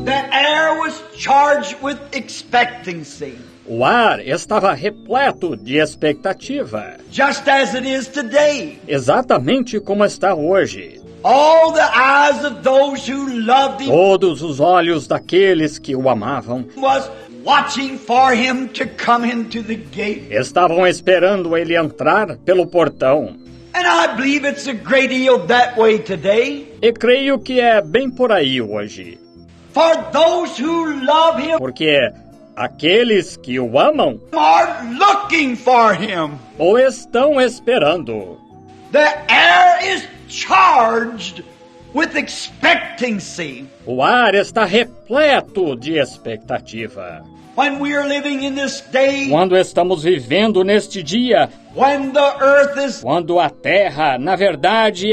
The air was charged with expectancy. O ar estava repleto de expectativa, Just as it is today. exatamente como está hoje. All the eyes of those who loved him Todos os olhos daqueles que o amavam was watching for him to come into the gate. estavam esperando ele entrar pelo portão. And I believe it's a great deal that way today. E creio que é bem por aí hoje, For those who love him porque aqueles que o amam are looking for him. o estão esperando. The air is charged with expectancy. O ar está repleto de expectativa. When we are living in this day, Quando estamos vivendo neste dia, when the earth is quando a terra, na verdade,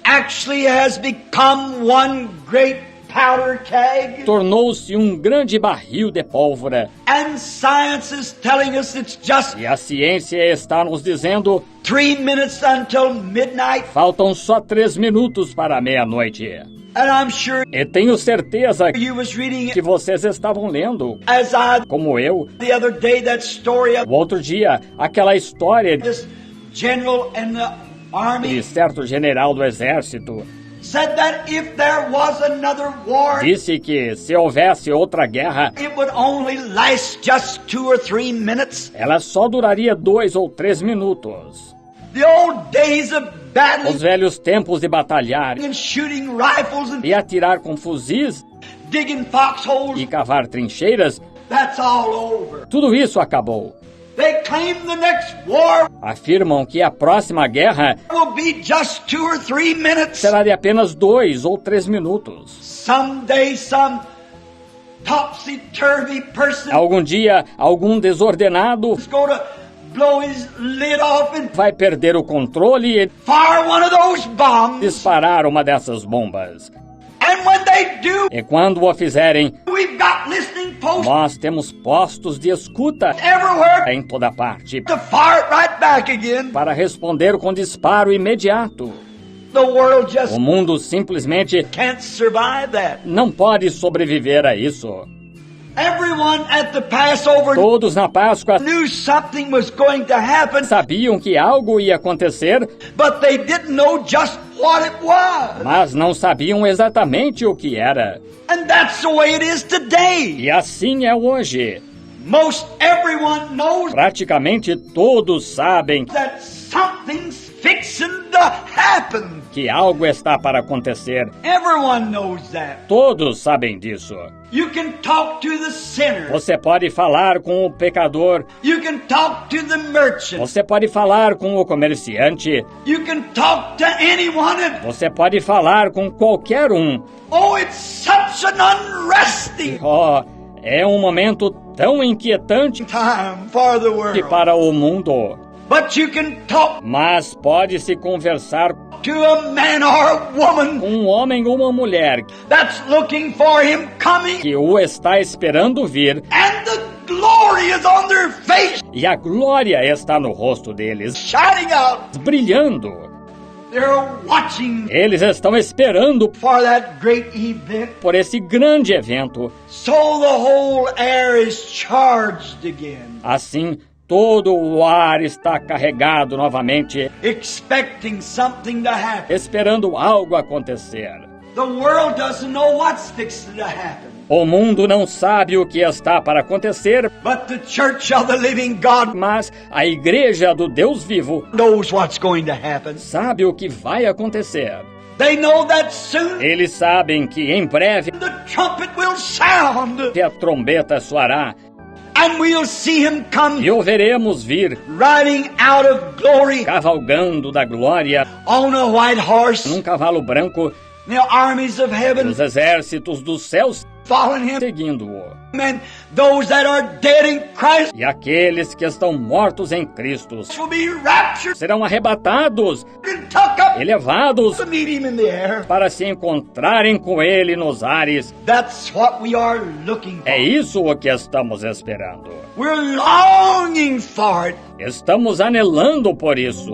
actually has become one great powder keg, tornou-se um grande barril de pólvora, and science is telling us it's just e a ciência está nos dizendo 3 minutes until midnight, faltam só 3 minutos para a meia-noite. and I'm sure E tenho certeza you was reading que it vocês estavam lendo, as I como eu, the other day, that story of o outro dia, aquela história this general in the army de certo general do exército. said that if there was another war, Disse que se houvesse outra guerra, it would only last just 2 or 3 minutes. ela só duraria 2 ou 3 minutos. The old days of battling Os velhos tempos de batalhar and shooting rifles and e atirar com fuzis digging foxholes, e cavar trincheiras, that's all over. tudo isso acabou. They claim the next war Afirmam que a próxima guerra will be just 2 or 3 minutes. será de apenas 2 ou 3 minutos. Someday some topsy-turvy person Algum dia, algum desordenado is going to blow his lid off and vai perder o controle e fire one of those bombs. disparar uma dessas bombas. And when they do, E quando o fizerem, we've got listening posts nós temos postos de escuta everywhere em toda parte to fire it right back again. para responder com disparo imediato. The world just O mundo simplesmente can't survive that. não pode sobreviver a isso. Everyone at the Passover Todos na Páscoa knew something was going to happen, sabiam que algo ia acontecer, but they didn't know just what it was. mas não sabiam exatamente o que era. And that's the way it is today. E assim é hoje. Most everyone knows Praticamente todos sabem that something's fixing to happen. que algo está para acontecer. Everyone knows that. Todos sabem disso. You can talk to the sinner. Você pode falar com o pecador, You can talk to the merchant. você pode falar com o comerciante, You can talk to anyone. And, você pode falar com qualquer um. oh, it's such an unresting Oh, é um momento tão inquietante time for the world. para o mundo. But you can talk Mas pode-se conversar to a man or a woman com um homem ou uma mulher that's looking for him coming, que o está esperando vir and the glory is on their face, e a glória está no rosto deles, shining out. brilhando. They're watching Eles estão esperando for that great event. por esse grande evento. So the whole air is charged again, Assim, todo o ar está carregado novamente, expecting something to happen. esperando algo acontecer. The world doesn't know what's fixing to happen, O mundo não sabe o que está para acontecer, but the church of the living God mas a igreja do Deus vivo knows what's going to happen. sabe o que vai acontecer. They know that soon Eles sabem que em breve the trumpet will sound, a trombeta soará and we'll see him come e o veremos vir riding out of glory cavalgando da glória on a white horse. num cavalo branco, The armies of heaven os exércitos dos céus following him, seguindo-o. and those that are dead in Christ E aqueles que estão mortos em Cristo will be raptured serão arrebatados, and tucked up elevados to meet him in the air. para se encontrarem com Ele nos ares. That's what we are looking É for. isso o que estamos esperando. We're longing longing for it. Estamos anelando por isso.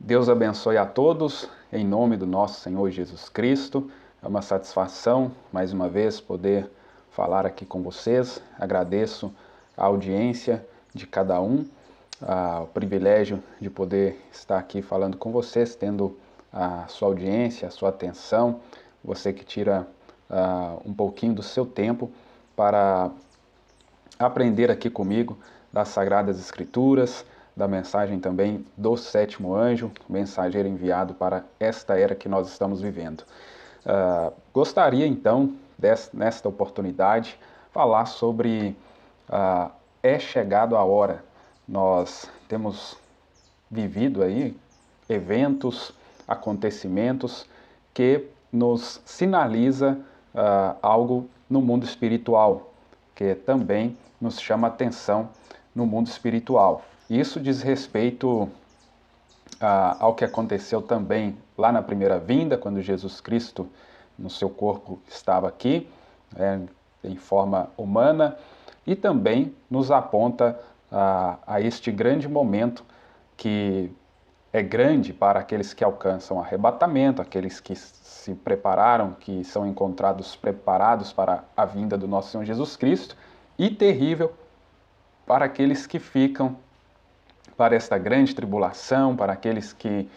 Deus abençoe a todos, em nome do nosso Senhor Jesus Cristo. É uma satisfação, mais uma vez, poder falar aqui com vocês. Agradeço a audiência de cada um, o privilégio de poder estar aqui falando com vocês, tendo a sua audiência, a sua atenção, você que tira um pouquinho do seu tempo para aprender aqui comigo das Sagradas Escrituras, da mensagem também do sétimo anjo, mensageiro enviado para esta era que nós estamos vivendo. Gostaria então, nesta oportunidade, falar sobre é chegado a hora. Nós temos vivido aí eventos, acontecimentos que nos sinaliza algo no mundo espiritual, que também nos chama atenção no mundo espiritual. Isso diz respeito ao que aconteceu também lá na primeira vinda, quando Jesus Cristo, no seu corpo, estava aqui, em forma humana, e também nos aponta a este grande momento que é grande para aqueles que alcançam arrebatamento, aqueles que se prepararam, que são encontrados preparados para a vinda do nosso Senhor Jesus Cristo, e terrível para aqueles que ficam para esta grande tribulação, para aqueles que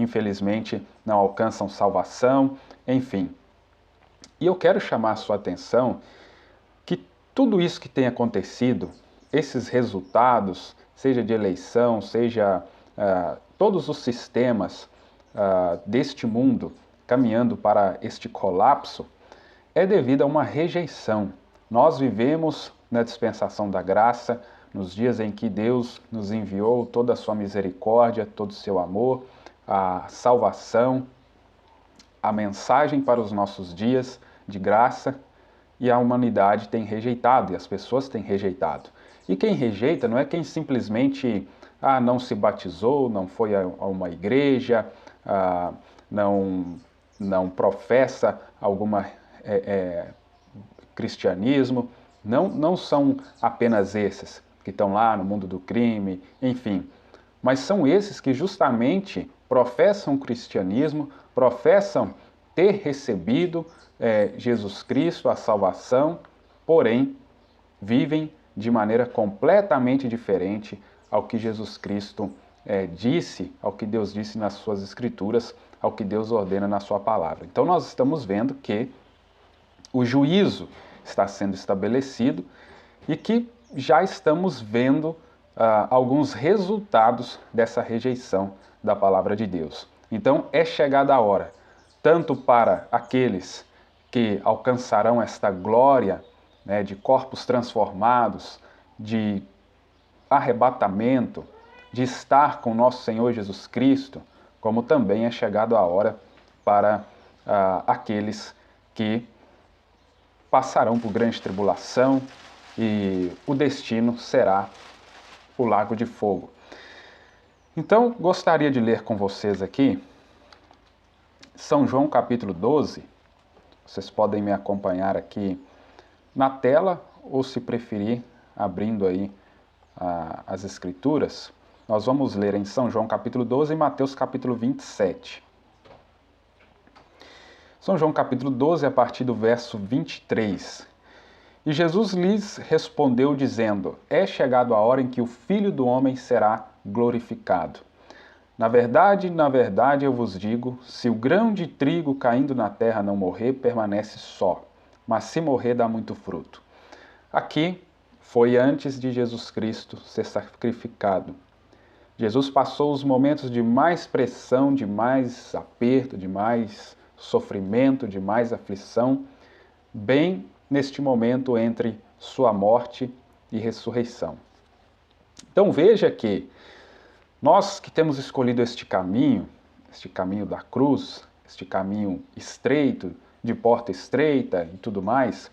infelizmente não alcançam salvação, enfim. E eu quero chamar a sua atenção que tudo isso que tem acontecido, esses resultados, seja de eleição, seja todos os sistemas deste mundo caminhando para este colapso, é devido a uma rejeição. Nós vivemos na dispensação da graça, nos dias em que Deus nos enviou toda a sua misericórdia, todo o seu amor, a salvação, a mensagem para os nossos dias de graça, e a humanidade tem rejeitado, e as pessoas têm rejeitado. E quem rejeita não é quem simplesmente não se batizou, não foi a uma igreja, não professa alguma cristianismo. Não são apenas esses que estão lá no mundo do crime, enfim, mas são esses que justamente professam o cristianismo, professam ter recebido Jesus Cristo, a salvação, porém vivem de maneira completamente diferente ao que Jesus Cristo disse, ao que Deus disse nas suas Escrituras, ao que Deus ordena na sua palavra. Então nós estamos vendo que o juízo está sendo estabelecido e que já estamos vendo alguns resultados dessa rejeição da palavra de Deus. Então é chegada a hora, tanto para aqueles que alcançarão esta glória, de corpos transformados, de arrebatamento, de estar com nosso Senhor Jesus Cristo, como também é chegado a hora para aqueles que passarão por grande tribulação, e o destino será o lago de fogo. Então, gostaria de ler com vocês aqui São João capítulo 12. Vocês podem me acompanhar aqui na tela, ou se preferir, abrindo aí as Escrituras. Nós vamos ler em São João capítulo 12 e Mateus capítulo 27. São João capítulo 12, a partir do verso 23. E Jesus lhes respondeu dizendo: É chegado a hora em que o Filho do Homem será glorificado. Na verdade, eu vos digo, se o grão de trigo caindo na terra não morrer, permanece só, mas se morrer, dá muito fruto. Aqui foi antes de Jesus Cristo ser sacrificado. Jesus passou os momentos de mais pressão, de mais aperto, de mais sofrimento, de mais aflição, bem neste momento entre sua morte e ressurreição. Então veja que Nós que temos escolhido este caminho da cruz, este caminho estreito, de porta estreita e tudo mais,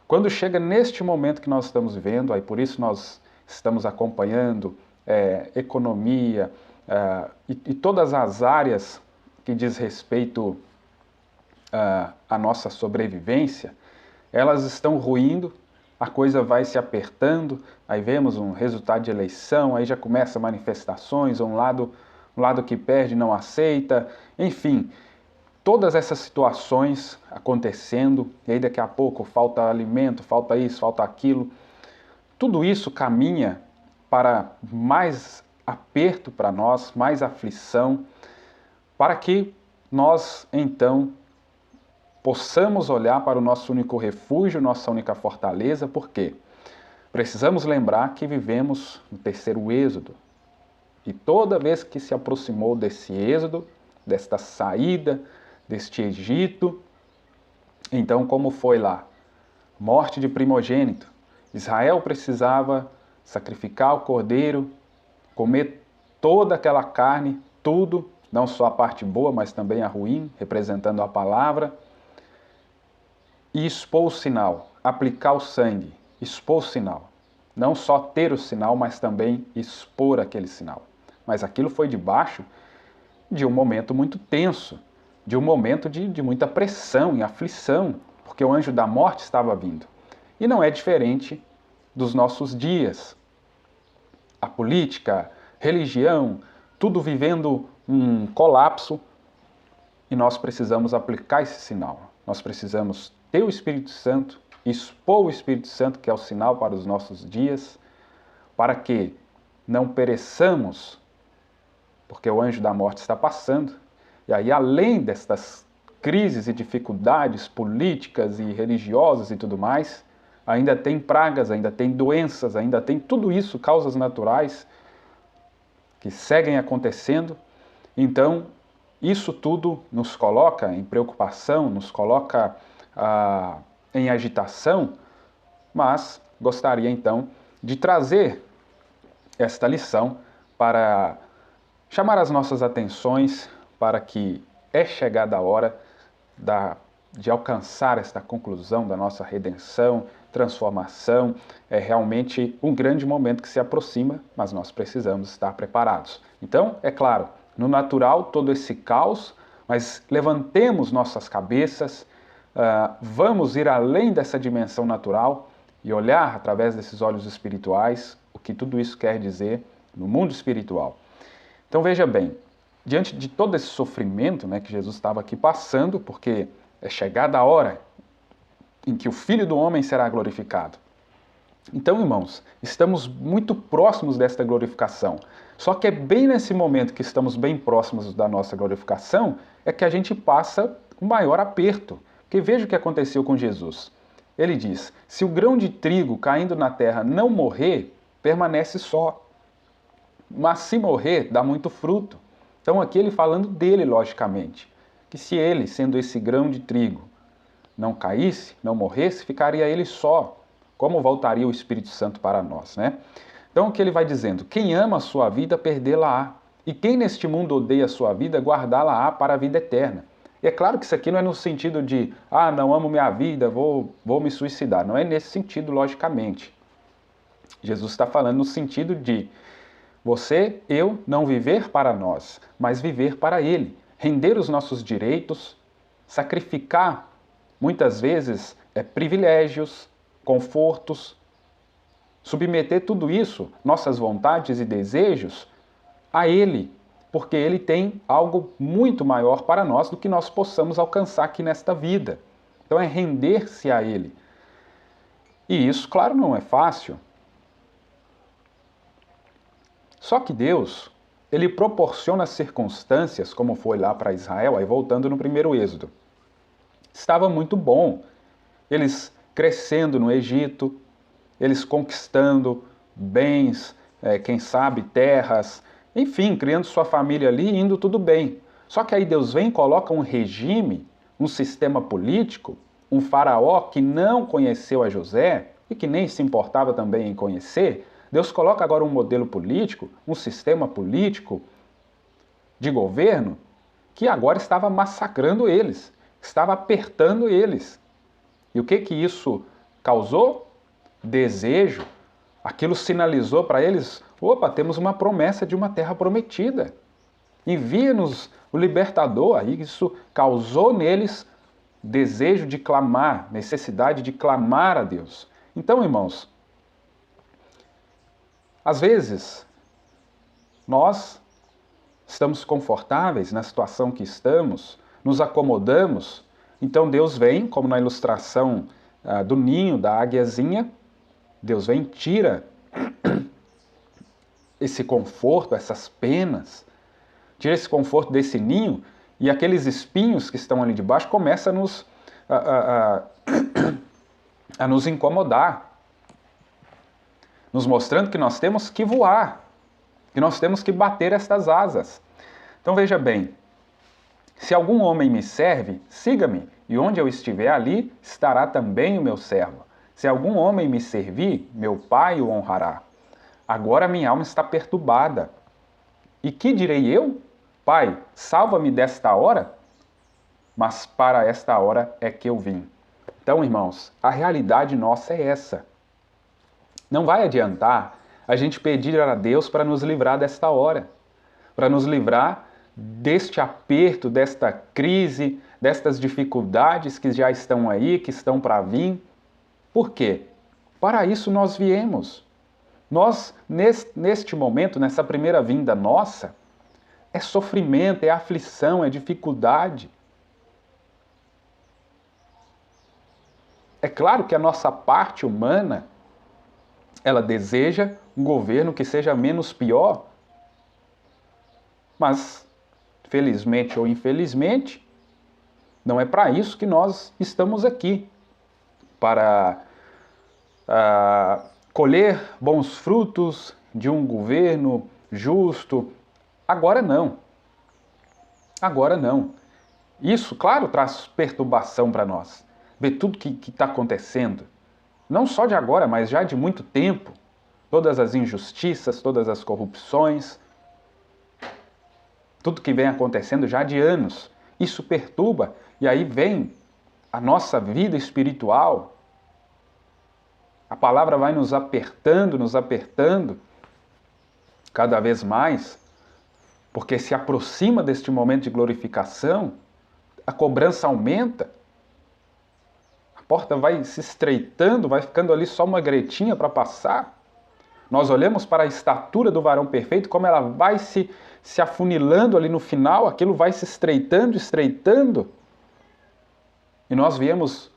quando chega neste momento que nós estamos vivendo, aí por isso nós estamos acompanhando economia e todas as áreas que diz respeito à nossa sobrevivência, elas estão ruindo, a coisa vai se apertando, aí vemos um resultado de eleição, aí já começa manifestações, um lado que perde não aceita, enfim, todas essas situações acontecendo, e aí daqui a pouco falta alimento, falta isso, falta aquilo, tudo isso caminha para mais aperto para nós, mais aflição, para que nós então possamos olhar para o nosso único refúgio, nossa única fortaleza, por quê? Precisamos lembrar que vivemos no terceiro êxodo. E toda vez que se aproximou desse êxodo, desta saída, deste Egito, então como foi lá? Morte de primogênito. Israel precisava sacrificar o cordeiro, comer toda aquela carne, tudo, não só a parte boa, mas também a ruim, representando a palavra, e expor o sinal, aplicar o sangue, expor o sinal. Não só ter o sinal, mas também expor aquele sinal. Mas aquilo foi debaixo de um momento muito tenso, de um momento de muita pressão e aflição, porque o anjo da morte estava vindo. E não é diferente dos nossos dias. A política, religião, tudo vivendo um colapso, e nós precisamos aplicar esse sinal. Nós precisamos ter o Espírito Santo, expor o Espírito Santo, que é o sinal para os nossos dias, para que não pereçamos, porque o anjo da morte está passando. E aí, além destas crises e dificuldades políticas e religiosas e tudo mais, ainda tem pragas, ainda tem doenças, ainda tem tudo isso, causas naturais que seguem acontecendo. Então, isso tudo nos coloca em preocupação, nos coloca em agitação, mas gostaria então de trazer esta lição para chamar as nossas atenções para que é chegada a hora de alcançar esta conclusão da nossa redenção, transformação. É realmente um grande momento que se aproxima, mas nós precisamos estar preparados. Então, é claro, no natural, todo esse caos, mas levantemos nossas cabeças, vamos ir além dessa dimensão natural e olhar através desses olhos espirituais o que tudo isso quer dizer no mundo espiritual. Então veja bem, diante de todo esse sofrimento, né, que Jesus estava aqui passando, porque é chegada a hora em que o Filho do Homem será glorificado. Então, irmãos, estamos muito próximos desta glorificação. Só que é bem nesse momento que estamos bem próximos da nossa glorificação é que a gente passa o maior aperto. Porque veja o que aconteceu com Jesus. Ele diz, se o grão de trigo caindo na terra não morrer, permanece só. Mas se morrer, dá muito fruto. Então aqui ele falando dele, logicamente. Que se ele, sendo esse grão de trigo, não caísse, não morresse, ficaria ele só. Como voltaria o Espírito Santo para nós, né? Então o que ele vai dizendo? Quem ama a sua vida, perdê-la-á. E quem neste mundo odeia a sua vida, guardá-la-á para a vida eterna. E é claro que isso aqui não é no sentido de, não amo minha vida, vou me suicidar. Não é nesse sentido, logicamente. Jesus está falando no sentido de você, eu, não viver para nós, mas viver para Ele. Render os nossos direitos, sacrificar, muitas vezes, privilégios, confortos, submeter tudo isso, nossas vontades e desejos, a Ele, porque Ele tem algo muito maior para nós do que nós possamos alcançar aqui nesta vida. Então é render-se a Ele. E isso, claro, não é fácil. Só que Deus, Ele proporciona circunstâncias, como foi lá para Israel, aí voltando no primeiro êxodo. Estava muito bom. Eles crescendo no Egito, eles conquistando bens, quem sabe terras, enfim, criando sua família ali, indo tudo bem. Só que aí Deus vem e coloca um regime, um sistema político, um faraó que não conheceu a José e que nem se importava também em conhecer, Deus coloca agora um modelo político, um sistema político de governo que agora estava massacrando eles, estava apertando eles. E o que isso causou? Desejo. Aquilo sinalizou para eles, opa, temos uma promessa de uma terra prometida. Envia-nos o libertador. Aí isso causou neles desejo de clamar, necessidade de clamar a Deus. Então, irmãos, às vezes nós estamos confortáveis na situação que estamos, nos acomodamos, então Deus vem, como na ilustração do ninho, da águiazinha, Deus vem e tira esse conforto, essas penas, tira esse conforto desse ninho e aqueles espinhos que estão ali debaixo começam a nos incomodar, nos mostrando que nós temos que voar, que nós temos que bater estas asas. Então veja bem, se algum homem me serve, siga-me, e onde eu estiver ali, estará também o meu servo. Se algum homem me servir, meu Pai o honrará. Agora minha alma está perturbada. E que direi eu? Pai, salva-me desta hora? Mas para esta hora é que eu vim. Então, irmãos, a realidade nossa é essa. Não vai adiantar a gente pedir a Deus para nos livrar desta hora, para nos livrar deste aperto, desta crise, destas dificuldades que já estão aí, que estão para vir. Por quê? Para isso nós viemos. Nós, neste momento, nessa primeira vinda nossa, é sofrimento, é aflição, é dificuldade. É claro que a nossa parte humana, ela deseja um governo que seja menos pior, mas, felizmente ou infelizmente, não é para isso que nós estamos aqui, para colher bons frutos de um governo justo. Agora não. Agora não. Isso, claro, traz perturbação para nós. Ver tudo que está acontecendo. Não só de agora, mas já de muito tempo. Todas as injustiças, todas as corrupções. Tudo que vem acontecendo já de anos. Isso perturba. E aí vem a nossa vida espiritual. A palavra vai nos apertando cada vez mais, porque se aproxima deste momento de glorificação, a cobrança aumenta, a porta vai se estreitando, vai ficando ali só uma gretinha para passar. Nós olhamos para a estatura do varão perfeito, como ela vai se afunilando ali no final, aquilo vai se estreitando. E nós viemos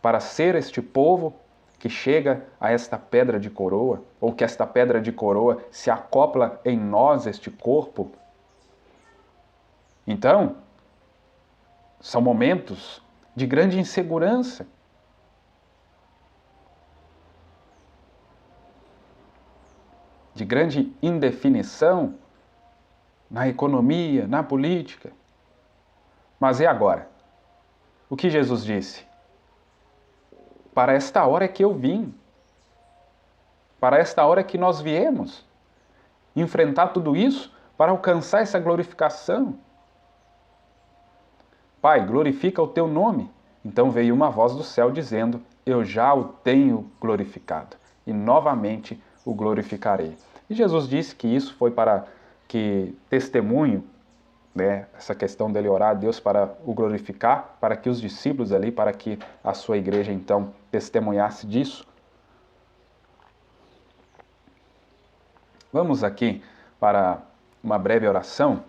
para ser este povo que chega a esta pedra de coroa, ou que esta pedra de coroa se acopla em nós, este corpo. Então, são momentos de grande insegurança. De grande indefinição na economia, na política. Mas e agora? O que Jesus disse? Para esta hora é que eu vim. Para esta hora é que nós viemos. Enfrentar tudo isso para alcançar essa glorificação. Pai, glorifica o teu nome. Então veio uma voz do céu dizendo, eu já o tenho glorificado. E novamente o glorificarei. E Jesus disse que isso foi para que testemunho, né, essa questão dele orar a Deus para o glorificar, para que os discípulos ali, para que a sua igreja então testemunhasse disso. Vamos aqui para uma breve oração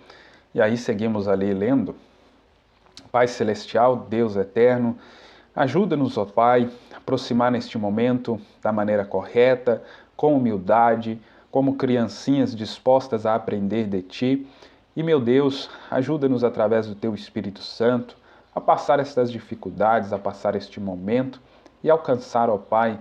e aí seguimos ali lendo. Pai Celestial, Deus Eterno, ajuda-nos, ó Pai, a aproximar neste momento da maneira correta, com humildade, como criancinhas dispostas a aprender de Ti. E, meu Deus, ajuda-nos através do Teu Espírito Santo a passar estas dificuldades, a passar este momento e alcançar, ó Pai,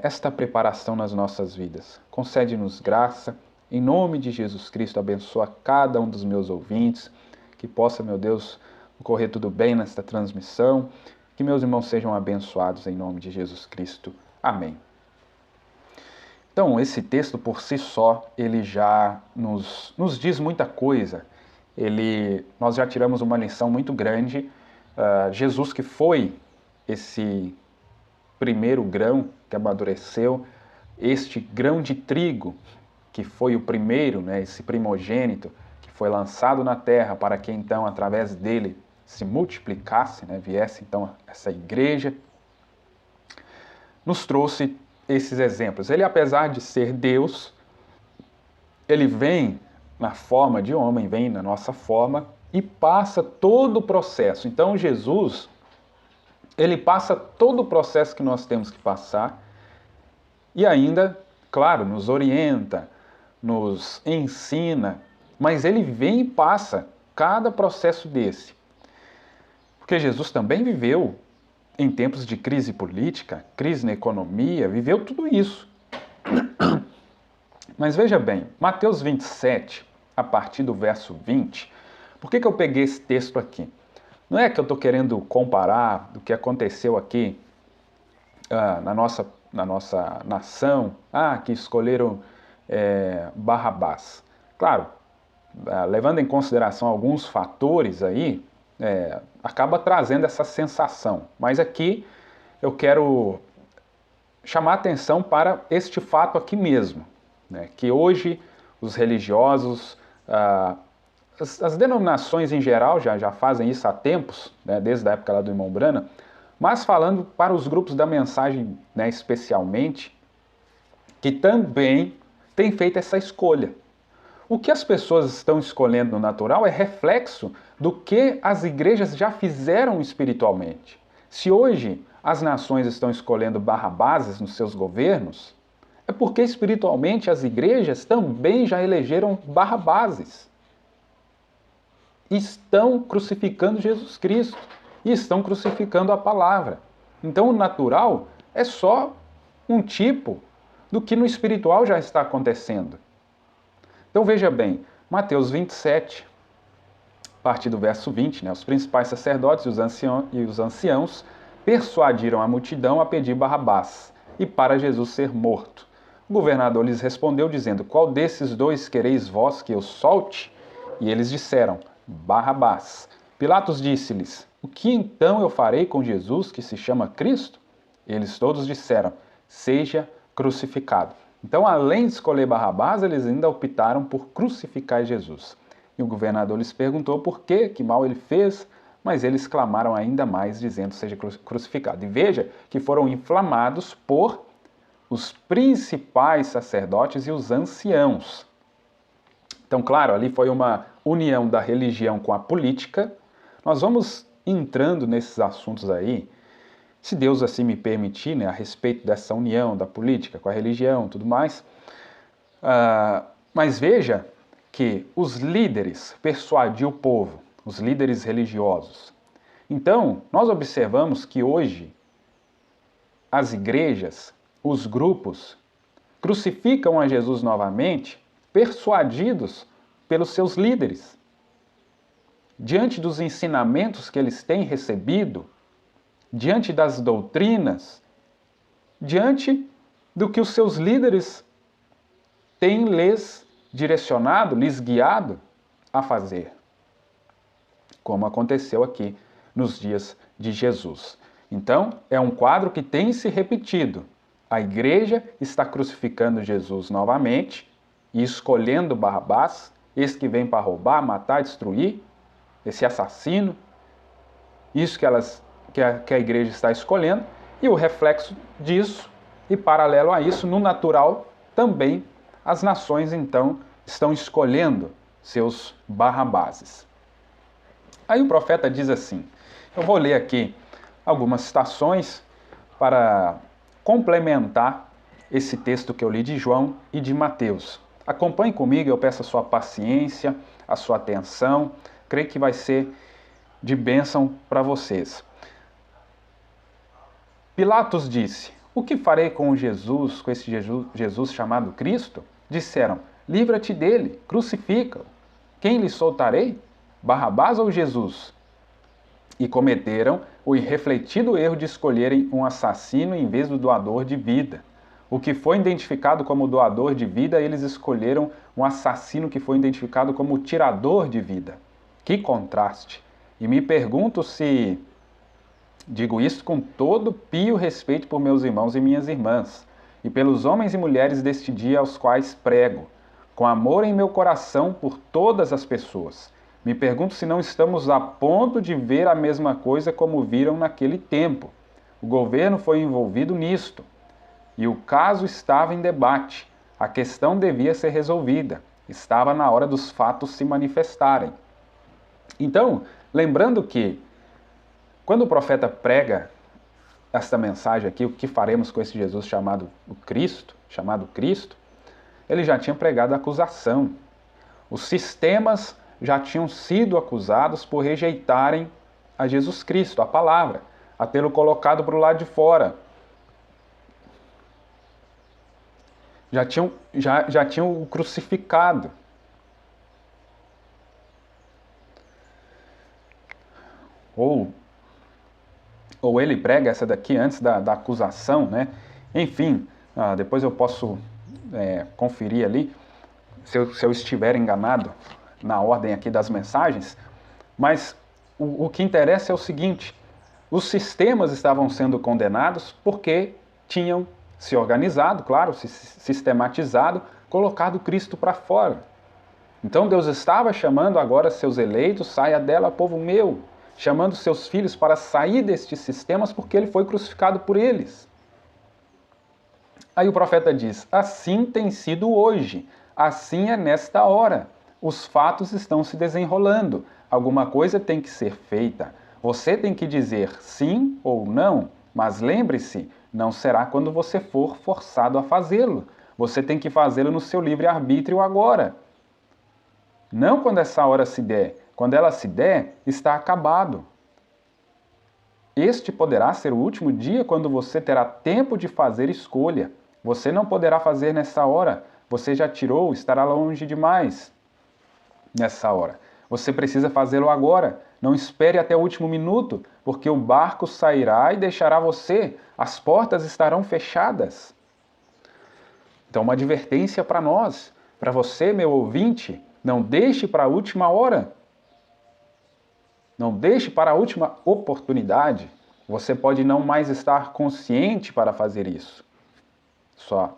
esta preparação nas nossas vidas. Concede-nos graça, em nome de Jesus Cristo, abençoa cada um dos meus ouvintes, que possa, meu Deus, correr tudo bem nesta transmissão, que meus irmãos sejam abençoados em nome de Jesus Cristo. Amém. Então, esse texto por si só, ele já nos diz muita coisa. Nós já tiramos uma lição muito grande. Jesus, que foi esse primeiro grão que amadureceu, este grão de trigo, que foi o primeiro, né, esse primogênito, que foi lançado na terra para que então, através dele, se multiplicasse, né, viesse então essa igreja, nos trouxe esses exemplos. Ele, apesar de ser Deus, ele vem na forma de homem, vem na nossa forma e passa todo o processo. Então Jesus, ele passa todo o processo que nós temos que passar e ainda, claro, nos orienta, nos ensina, mas ele vem e passa cada processo desse. Porque Jesus também viveu em tempos de crise política, crise na economia, viveu tudo isso. Mas veja bem, Mateus 27, a partir do verso 20, por que eu peguei esse texto aqui? Não é que eu estou querendo comparar o que aconteceu aqui na nossa nação, que escolheram Barrabás. Claro, levando em consideração alguns fatores aí, acaba trazendo essa sensação. Mas aqui eu quero chamar a atenção para este fato aqui mesmo, né, que hoje os religiosos, as denominações em geral já fazem isso há tempos, né, desde a época lá do irmão Branham, mas falando para os grupos da mensagem, né, especialmente, que também têm feito essa escolha. O que as pessoas estão escolhendo no natural é reflexo do que as igrejas já fizeram espiritualmente. Se hoje as nações estão escolhendo Barrabás nos seus governos, é porque espiritualmente as igrejas também já elegeram Barrabás. Estão crucificando Jesus Cristo e estão crucificando a palavra. Então o natural é só um tipo do que no espiritual já está acontecendo. Então veja bem, Mateus 27, a partir do verso 20, né, os principais sacerdotes e os anciãos persuadiram a multidão a pedir Barrabás e para Jesus ser morto. O governador lhes respondeu dizendo, qual desses dois quereis vós que eu solte? E eles disseram, Barrabás. Pilatos disse-lhes, o que então eu farei com Jesus que se chama Cristo? Eles todos disseram, seja crucificado. Então, além de escolher Barrabás, eles ainda optaram por crucificar Jesus. E o governador lhes perguntou por quê, que mal ele fez, mas eles clamaram ainda mais, dizendo, seja crucificado. E veja que foram inflamados por os principais sacerdotes e os anciãos. Então, claro, ali foi uma união da religião com a política. Nós vamos entrando nesses assuntos aí, se Deus assim me permitir, né, a respeito dessa união da política com a religião e tudo mais. Mas veja que os líderes persuadiu o povo, os líderes religiosos. Então, nós observamos que hoje as igrejas, os grupos, crucificam a Jesus novamente, persuadidos pelos seus líderes. Diante dos ensinamentos que eles têm recebido, diante das doutrinas, diante do que os seus líderes têm lhes direcionado, lhes guiado a fazer, como aconteceu aqui nos dias de Jesus. Então, é um quadro que tem se repetido. A igreja está crucificando Jesus novamente e escolhendo Barrabás, esse que vem para roubar, matar, destruir, esse assassino, isso que a igreja está escolhendo, e o reflexo disso, e paralelo a isso, no natural, também as nações, então, estão escolhendo seus Barrabáses. Aí o profeta diz assim, eu vou ler aqui algumas citações para complementar esse texto que eu li de João e de Mateus. Acompanhe comigo, eu peço a sua paciência, a sua atenção, creio que vai ser de bênção para vocês. Pilatos disse, o que farei com Jesus, com esse Jesus chamado Cristo? Disseram, livra-te dele, crucifica-o. Quem lhe soltarei? Barrabás ou Jesus? E cometeram o irrefletido erro de escolherem um assassino em vez do doador de vida. O que foi identificado como doador de vida, eles escolheram um assassino que foi identificado como tirador de vida. Que contraste! E me pergunto se, digo isso com todo pio respeito por meus irmãos e minhas irmãs, e pelos homens e mulheres deste dia aos quais prego, com amor em meu coração por todas as pessoas. Me pergunto se não estamos a ponto de ver a mesma coisa como viram naquele tempo. O governo foi envolvido nisto, e o caso estava em debate. A questão devia ser resolvida. Estava na hora dos fatos se manifestarem. Então, lembrando que, quando o profeta prega esta mensagem aqui, o que faremos com esse Jesus chamado Cristo, ele já tinha pregado a acusação. Os sistemas já tinham sido acusados por rejeitarem a Jesus Cristo, a palavra, a tê-lo colocado para o lado de fora. Já tinham o crucificado. Ou ele prega essa daqui antes da acusação, né? Enfim, depois eu posso conferir ali se eu estiver enganado na ordem aqui das mensagens, mas o que interessa é o seguinte: os sistemas estavam sendo condenados porque tinham se organizado, claro, se sistematizado, colocado Cristo para fora. Então Deus estava chamando agora seus eleitos, saia dela, povo meu, chamando seus filhos para sair destes sistemas porque ele foi crucificado por eles. Aí o profeta diz: assim tem sido hoje, assim é nesta hora. Os fatos estão se desenrolando, alguma coisa tem que ser feita. Você tem que dizer sim ou não, mas lembre-se, não será quando você for forçado a fazê-lo. Você tem que fazê-lo no seu livre-arbítrio agora. Não quando essa hora se der. Quando ela se der, está acabado. Este poderá ser o último dia quando você terá tempo de fazer escolha. Você não poderá fazer nessa hora. Você já tirou, estará longe demais nessa hora. Você precisa fazê-lo agora. Não espere até o último minuto, porque o barco sairá e deixará você. As portas estarão fechadas. Então, uma advertência para nós, para você, meu ouvinte, não deixe para a última hora. Não deixe para a última oportunidade. Você pode não mais estar consciente para fazer isso. Sua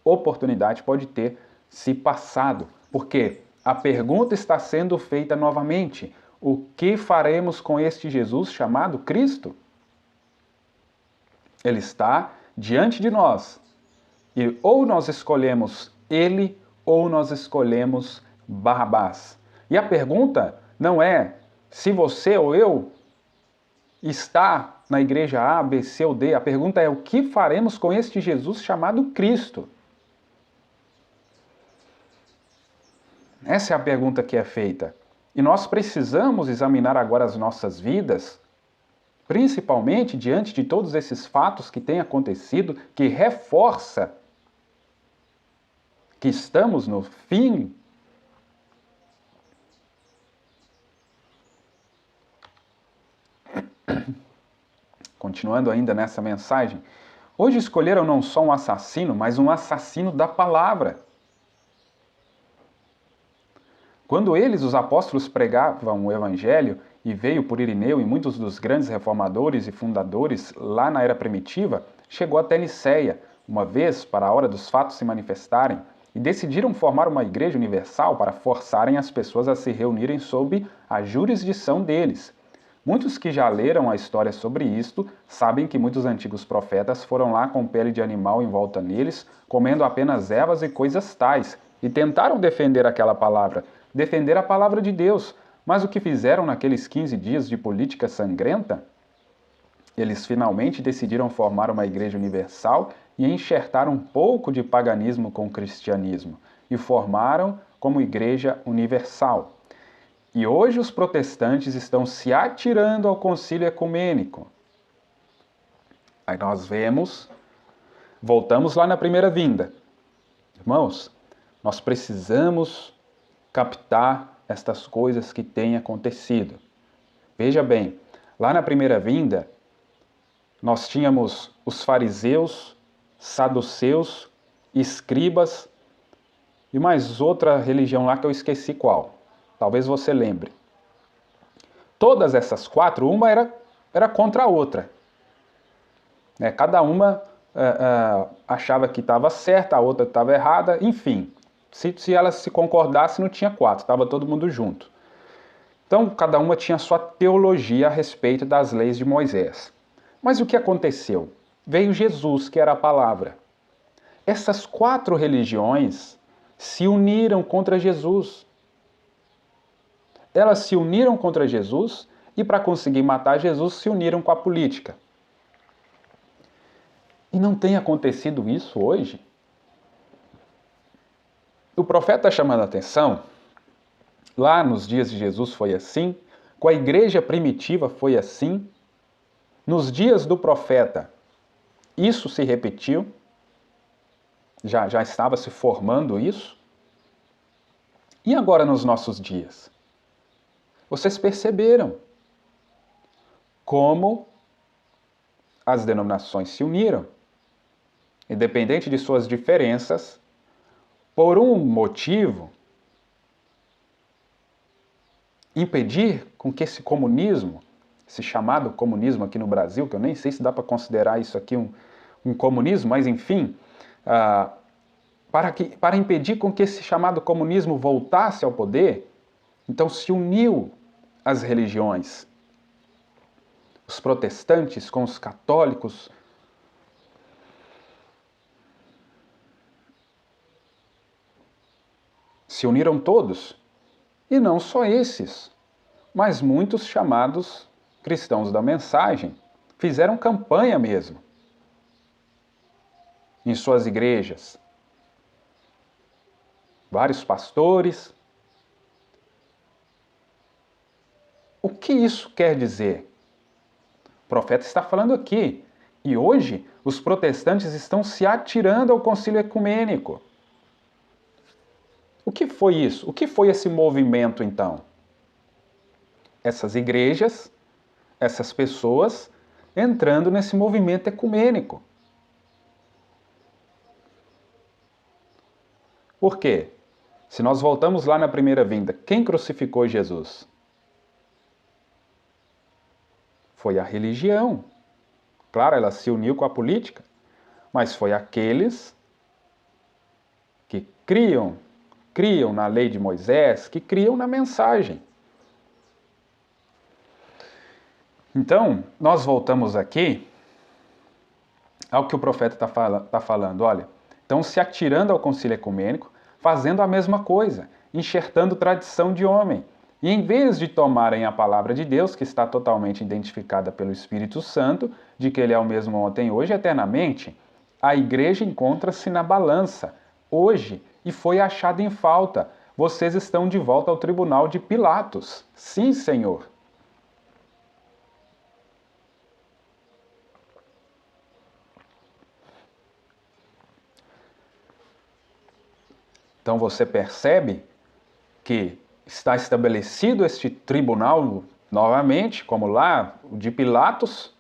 oportunidade pode ter se passado. Porque a pergunta está sendo feita novamente: o que faremos com este Jesus chamado Cristo? Ele está diante de nós. E ou nós escolhemos ele, ou nós escolhemos Barrabás. E a pergunta não é se você ou eu está na igreja A, B, C ou D. A pergunta é: o que faremos com este Jesus chamado Cristo? Essa é a pergunta que é feita. E nós precisamos examinar agora as nossas vidas, principalmente diante de todos esses fatos que têm acontecido, que reforça que estamos no fim. Continuando ainda nessa mensagem, hoje escolheram não só um assassino, mas um assassino da palavra. Quando eles, os apóstolos, pregavam o evangelho, e veio por Irineu e muitos dos grandes reformadores e fundadores lá na era primitiva, chegou até Niceia, uma vez para a hora dos fatos se manifestarem, e decidiram formar uma igreja universal para forçarem as pessoas a se reunirem sob a jurisdição deles. Muitos que já leram a história sobre isto sabem que muitos antigos profetas foram lá com pele de animal em volta neles, comendo apenas ervas e coisas tais, e tentaram defender aquela palavra, defender a palavra de Deus. Mas o que fizeram naqueles 15 dias de política sangrenta? Eles finalmente decidiram formar uma igreja universal e enxertar um pouco de paganismo com o cristianismo, e formaram como igreja universal. E hoje os protestantes estão se atirando ao concílio ecumênico. Aí nós voltamos lá na primeira vinda. Irmãos, nós precisamos captar estas coisas que têm acontecido. Veja bem, lá na primeira vinda, nós tínhamos os fariseus saduceus, escribas e mais outra religião lá que eu esqueci qual. Talvez você lembre. Todas essas quatro, uma era contra a outra. Cada uma achava que estava certa, a outra estava errada, enfim. Se elas se concordassem, não tinha quatro, estava todo mundo junto. Então, cada uma tinha sua teologia a respeito das leis de Moisés. Mas o que aconteceu? Veio Jesus, que era a palavra. Essas quatro religiões se uniram contra Jesus. Elas se uniram contra Jesus e, para conseguir matar Jesus, se uniram com a política. E não tem acontecido isso hoje? O profeta está chamando a atenção. Lá nos dias de Jesus foi assim, com a igreja primitiva foi assim, nos dias do profeta isso se repetiu, já estava se formando isso, e agora nos nossos dias? Vocês perceberam como as denominações se uniram, independente de suas diferenças, por um motivo, impedir com que esse comunismo, esse chamado comunismo aqui no Brasil, que eu nem sei se dá para considerar isso aqui um comunismo, mas enfim, para impedir com que esse chamado comunismo voltasse ao poder, então se uniu as religiões, os protestantes com os católicos, se uniram todos. E não só esses, mas muitos chamados cristãos da mensagem fizeram campanha mesmo em suas igrejas. Vários pastores. O que isso quer dizer? O profeta está falando aqui. E hoje os protestantes estão se atirando ao concílio ecumênico. O que foi isso? O que foi esse movimento, então? Essas igrejas, essas pessoas entrando nesse movimento ecumênico. Por quê? Se nós voltamos lá na primeira vinda, quem crucificou Jesus? Foi a religião. Claro, ela se uniu com a política, mas foi aqueles que criam na lei de Moisés, que criam na mensagem. Então, nós voltamos aqui ao que o profeta está falando. Olha, estão se atirando ao concílio ecumênico, fazendo a mesma coisa, enxertando tradição de homem. E em vez de tomarem a palavra de Deus, que está totalmente identificada pelo Espírito Santo, de que Ele é o mesmo ontem, hoje e eternamente, a igreja encontra-se na balança, hoje, e foi achada em falta. Vocês estão de volta ao tribunal de Pilatos. Sim, Senhor. Então você percebe que está estabelecido este tribunal novamente, como lá, o de Pilatos,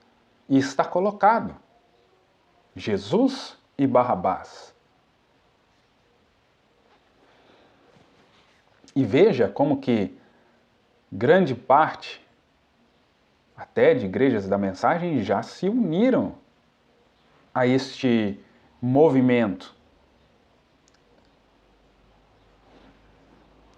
e está colocado Jesus e Barrabás. E veja como que grande parte, até de igrejas da mensagem, já se uniram a este movimento.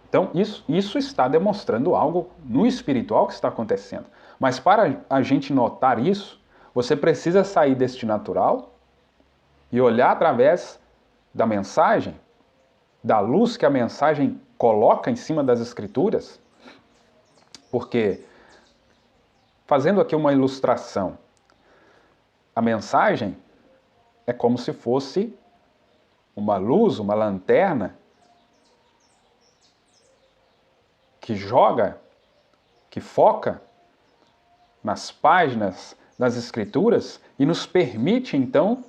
Então, isso está demonstrando algo no espiritual que está acontecendo. Mas para a gente notar isso, você precisa sair deste natural e olhar através da mensagem, da luz que a mensagem coloca em cima das Escrituras. Porque, fazendo aqui uma ilustração, a mensagem é como se fosse uma luz, uma lanterna, que joga, que foca nas páginas das Escrituras e nos permite, então,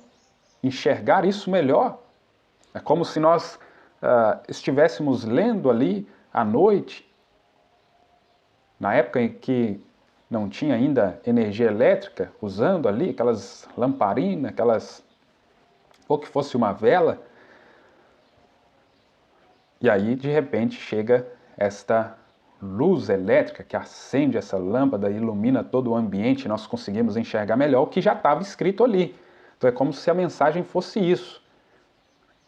enxergar isso melhor. É como se nós estivéssemos lendo ali à noite, na época em que não tinha ainda energia elétrica, usando ali aquelas lamparinas, aquelas ou que fosse uma vela. E aí, de repente, chega esta luz elétrica que acende essa lâmpada e ilumina todo o ambiente, e nós conseguimos enxergar melhor o que já estava escrito ali. Então é como se a mensagem fosse isso.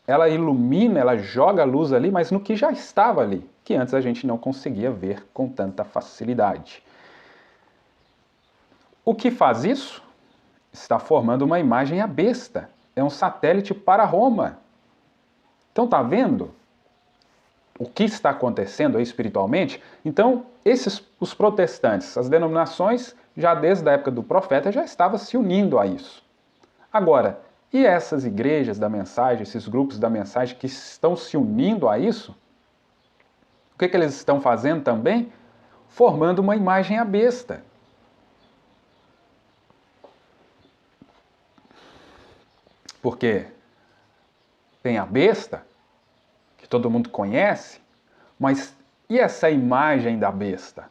Ela ilumina, ela joga a luz ali, mas no que já estava ali, que antes a gente não conseguia ver com tanta facilidade. O que faz isso? Está formando uma imagem à besta. É um satélite para Roma. Então tá vendo o que está acontecendo aí espiritualmente? Então, os protestantes, as denominações, já desde a época do profeta, já estavam se unindo a isso. Agora, e essas igrejas da mensagem, esses grupos da mensagem que estão se unindo a isso? O que eles estão fazendo também? Formando uma imagem à besta. Porque tem a besta, que todo mundo conhece, mas e essa imagem da besta?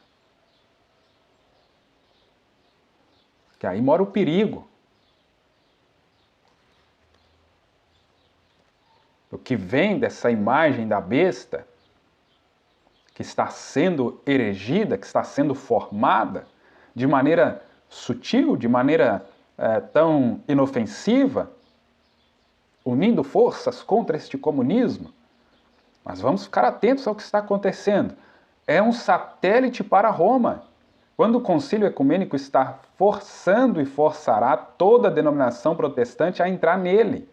Que aí mora o perigo. O que vem dessa imagem da besta, que está sendo erigida, que está sendo formada de maneira sutil, de maneira tão inofensiva, unindo forças contra este comunismo. Mas vamos ficar atentos ao que está acontecendo. É um satélite para Roma. Quando o concílio ecumênico está forçando e forçará toda a denominação protestante a entrar nele.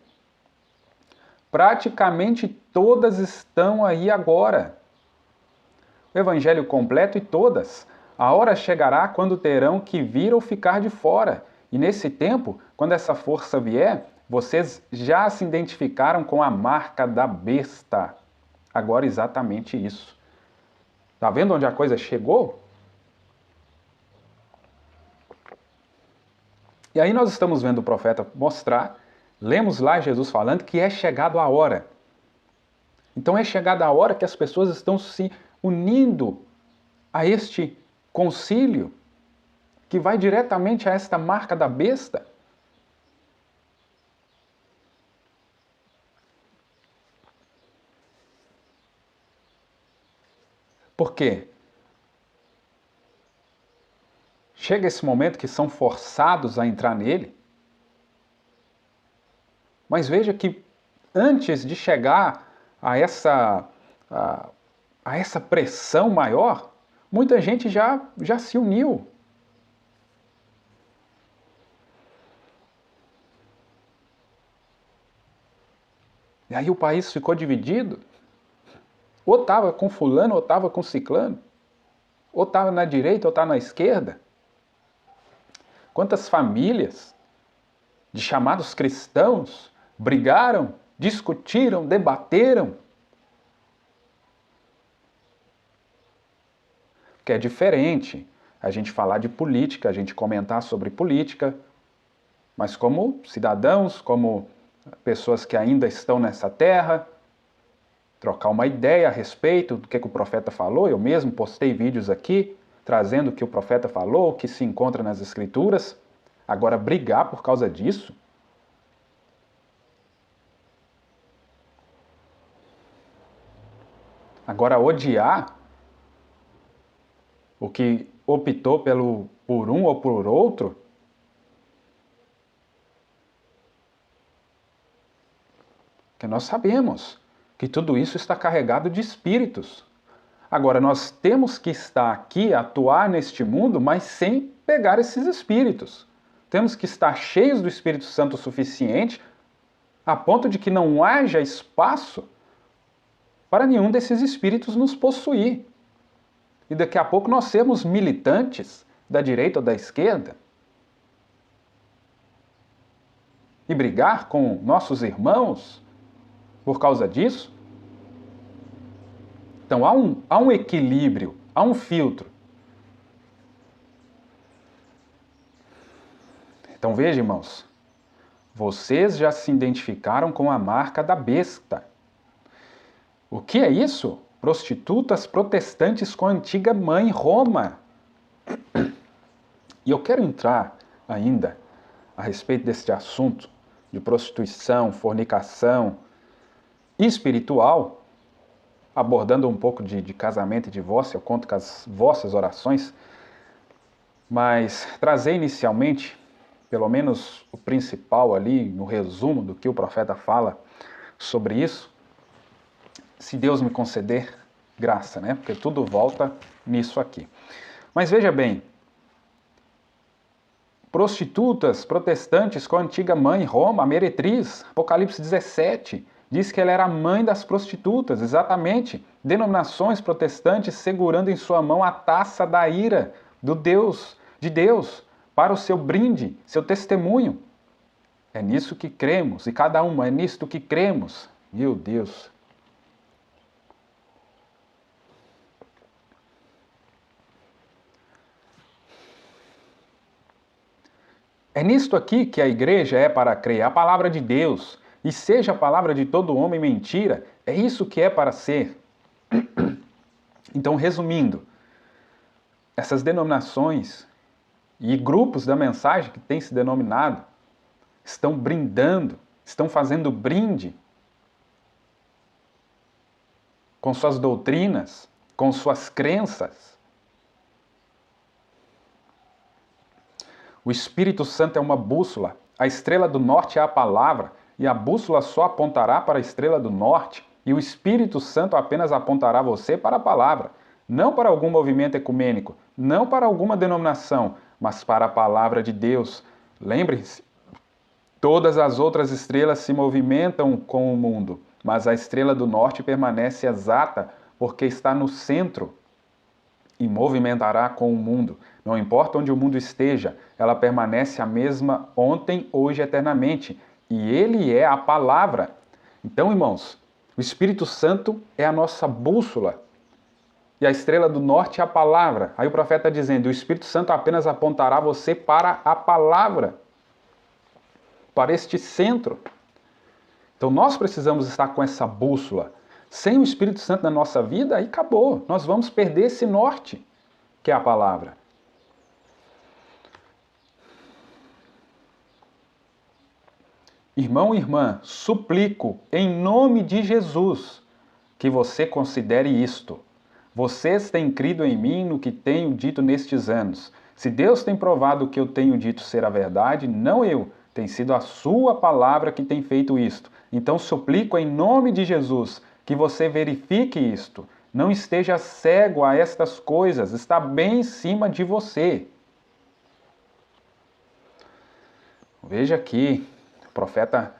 Praticamente todas estão aí agora. O evangelho completo e todas. A hora chegará quando terão que vir ou ficar de fora. E nesse tempo, quando essa força vier, vocês já se identificaram com a marca da besta. Agora exatamente isso. Está vendo onde a coisa chegou? E aí nós estamos vendo o profeta mostrar, lemos lá Jesus falando que é chegado a hora. Então é chegada a hora que as pessoas estão se unindo a este concílio que vai diretamente a esta marca da besta. Por quê? Chega esse momento que são forçados a entrar nele. Mas veja que antes de chegar a essa pressão maior, muita gente já se uniu. E aí o país ficou dividido. Ou estava com fulano, ou estava com ciclano. Ou estava na direita, ou estava na esquerda. Quantas famílias de chamados cristãos brigaram, discutiram, debateram. Porque é diferente a gente falar de política, a gente comentar sobre política, mas como cidadãos, como pessoas que ainda estão nessa terra, trocar uma ideia a respeito do que o profeta falou. Eu mesmo postei vídeos aqui, trazendo o que o profeta falou, o que se encontra nas Escrituras. Agora, brigar por causa disso? Agora, odiar o que optou por um ou por outro? Porque nós sabemos que tudo isso está carregado de espíritos. Agora, nós temos que estar aqui, atuar neste mundo, mas sem pegar esses espíritos. Temos que estar cheios do Espírito Santo o suficiente, a ponto de que não haja espaço para nenhum desses espíritos nos possuir. E daqui a pouco nós sermos militantes da direita ou da esquerda e brigar com nossos irmãos por causa disso. Então há um equilíbrio, há um filtro. Então veja, irmãos, vocês já se identificaram com a marca da besta. O que é isso? Prostitutas protestantes com a antiga mãe Roma. E eu quero entrar ainda a respeito deste assunto de prostituição, fornicação espiritual, abordando um pouco de casamento e divórcio, eu conto com as vossas orações, mas trazer inicialmente, pelo menos o principal ali, no resumo do que o profeta fala sobre isso, se Deus me conceder graça, né? Porque tudo volta nisso aqui. Mas veja bem, prostitutas protestantes com a antiga mãe Roma, a meretriz, Apocalipse 17, diz que ela era a mãe das prostitutas, exatamente. Denominações protestantes segurando em sua mão a taça da ira de Deus, para o seu brinde, seu testemunho. É nisso que cremos, e cada uma é nisto que cremos. Meu Deus. É nisto aqui que a igreja é para crer, a palavra de Deus. E seja a palavra de todo homem mentira, é isso que é para ser. Então, resumindo, essas denominações e grupos da mensagem que têm se denominado estão brindando, estão fazendo brinde com suas doutrinas, com suas crenças. O Espírito Santo é uma bússola, a estrela do norte é a palavra, e a bússola só apontará para a estrela do norte, e o Espírito Santo apenas apontará você para a palavra, não para algum movimento ecumênico, não para alguma denominação, mas para a palavra de Deus. Lembrem-se, todas as outras estrelas se movimentam com o mundo, mas a estrela do norte permanece exata, porque está no centro e movimentará com o mundo. Não importa onde o mundo esteja, ela permanece a mesma ontem, hoje, eternamente. E ele é a palavra. Então, irmãos, o Espírito Santo é a nossa bússola. E a estrela do norte é a palavra. Aí o profeta está dizendo, o Espírito Santo apenas apontará você para a palavra, para este centro. Então nós precisamos estar com essa bússola. Sem o Espírito Santo na nossa vida, aí acabou. Nós vamos perder esse norte, que é a palavra. Irmão e irmã, suplico, em nome de Jesus, que você considere isto. Vocês têm crido em mim no que tenho dito nestes anos. Se Deus tem provado o que eu tenho dito ser a verdade, não eu, tem sido a sua palavra que tem feito isto. Então suplico em nome de Jesus que você verifique isto. Não esteja cego a estas coisas, está bem em cima de você. Veja aqui, o profeta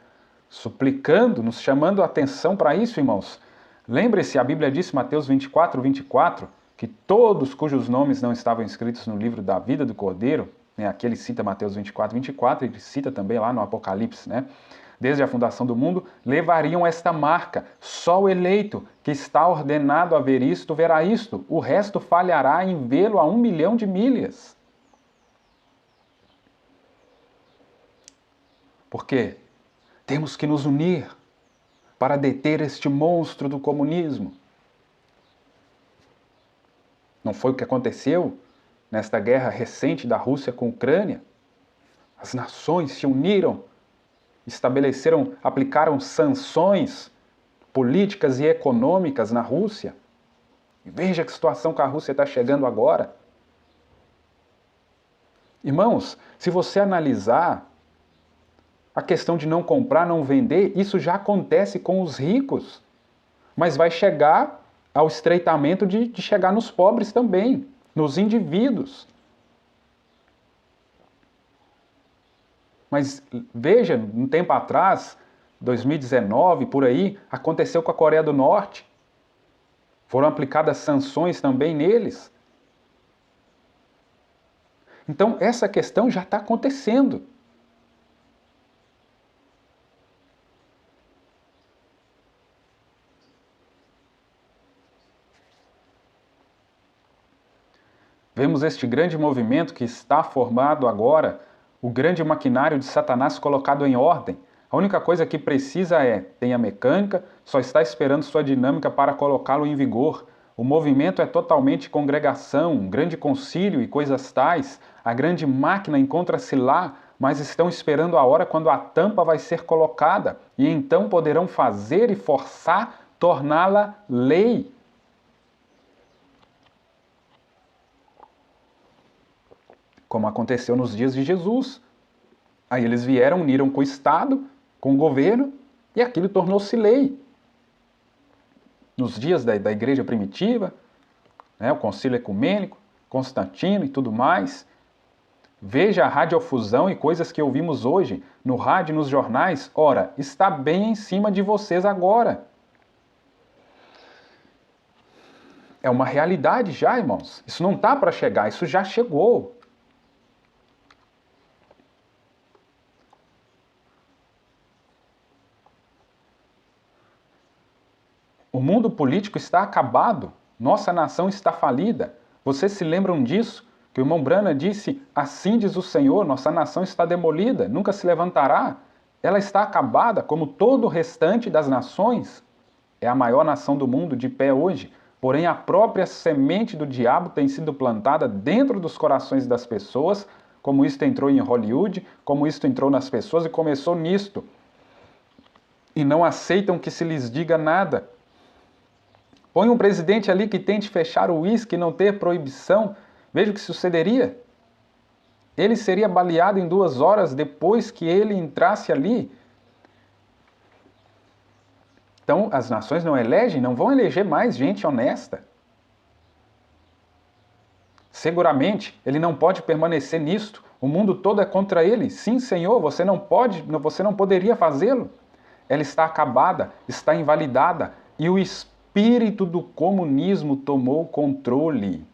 suplicando, nos chamando a atenção para isso, irmãos. Lembre-se, a Bíblia diz, Mateus 24, 24, que todos cujos nomes não estavam escritos no livro da vida do Cordeiro, né, aqui ele cita Mateus 24, 24, ele cita também lá no Apocalipse, né? Desde a fundação do mundo, levariam esta marca. Só o eleito que está ordenado a ver isto, verá isto. O resto falhará em vê-lo a 1 milhão de milhas. Por quê? Temos que nos unir para deter este monstro do comunismo. Não foi o que aconteceu nesta guerra recente da Rússia com a Ucrânia? As nações se uniram, estabeleceram, aplicaram sanções políticas e econômicas na Rússia. E veja que situação que a Rússia está chegando agora. Irmãos, se você analisar a questão de não comprar, não vender, isso já acontece com os ricos. Mas vai chegar ao estreitamento de chegar nos pobres também, nos indivíduos. Mas veja, um tempo atrás, 2019, por aí, aconteceu com a Coreia do Norte. Foram aplicadas sanções também neles. Então, essa questão já está acontecendo. Vemos este grande movimento que está formado agora, o grande maquinário de Satanás colocado em ordem. A única coisa que precisa tem a mecânica, só está esperando sua dinâmica para colocá-lo em vigor. O movimento é totalmente congregação, um grande concílio e coisas tais. A grande máquina encontra-se lá, mas estão esperando a hora quando a tampa vai ser colocada, e então poderão fazer e forçar, torná-la lei. Como aconteceu nos dias de Jesus. Aí eles vieram, uniram com o Estado, com o governo, e aquilo tornou-se lei. Nos dias da igreja primitiva, o concílio ecumênico, Constantino e tudo mais. Veja a radiofusão e coisas que ouvimos hoje, no rádio e nos jornais. Ora, está bem em cima de vocês agora. É uma realidade já, irmãos. Isso não está para chegar, isso já chegou. O mundo político está acabado. Nossa nação está falida. Vocês se lembram disso? Que o irmão Branham disse, assim diz o Senhor, nossa nação está demolida, nunca se levantará. Ela está acabada, como todo o restante das nações. É a maior nação do mundo de pé hoje. Porém, a própria semente do diabo tem sido plantada dentro dos corações das pessoas, como isto entrou em Hollywood, como isto entrou nas pessoas e começou nisto. E não aceitam que se lhes diga nada. Põe um presidente ali que tente fechar o uísque e não ter proibição. Veja o que sucederia. Ele seria baleado em 2 horas depois que ele entrasse ali. Então, as nações não elegem, não vão eleger mais gente honesta. Seguramente, ele não pode permanecer nisto. O mundo todo é contra ele. Sim, Senhor, você não poderia fazê-lo. Ela está acabada, está invalidada, e o espírito do comunismo tomou o controle.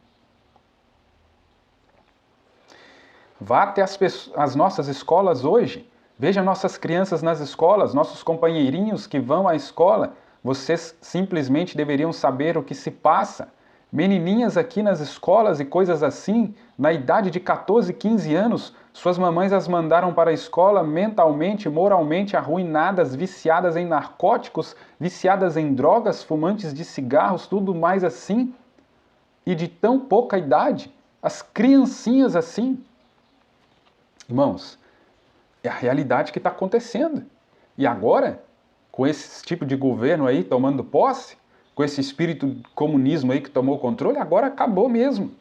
Vá até as nossas escolas hoje. Veja nossas crianças nas escolas, nossos companheirinhos que vão à escola. Vocês simplesmente deveriam saber o que se passa. Menininhas aqui nas escolas e coisas assim, na idade de 14, 15 anos, suas mamães as mandaram para a escola mentalmente, moralmente arruinadas, viciadas em narcóticos, viciadas em drogas, fumantes de cigarros, tudo mais assim. E de tão pouca idade, as criancinhas assim. Irmãos, é a realidade que está acontecendo. E agora, com esse tipo de governo aí tomando posse, com esse espírito de comunismo aí que tomou o controle, agora acabou mesmo.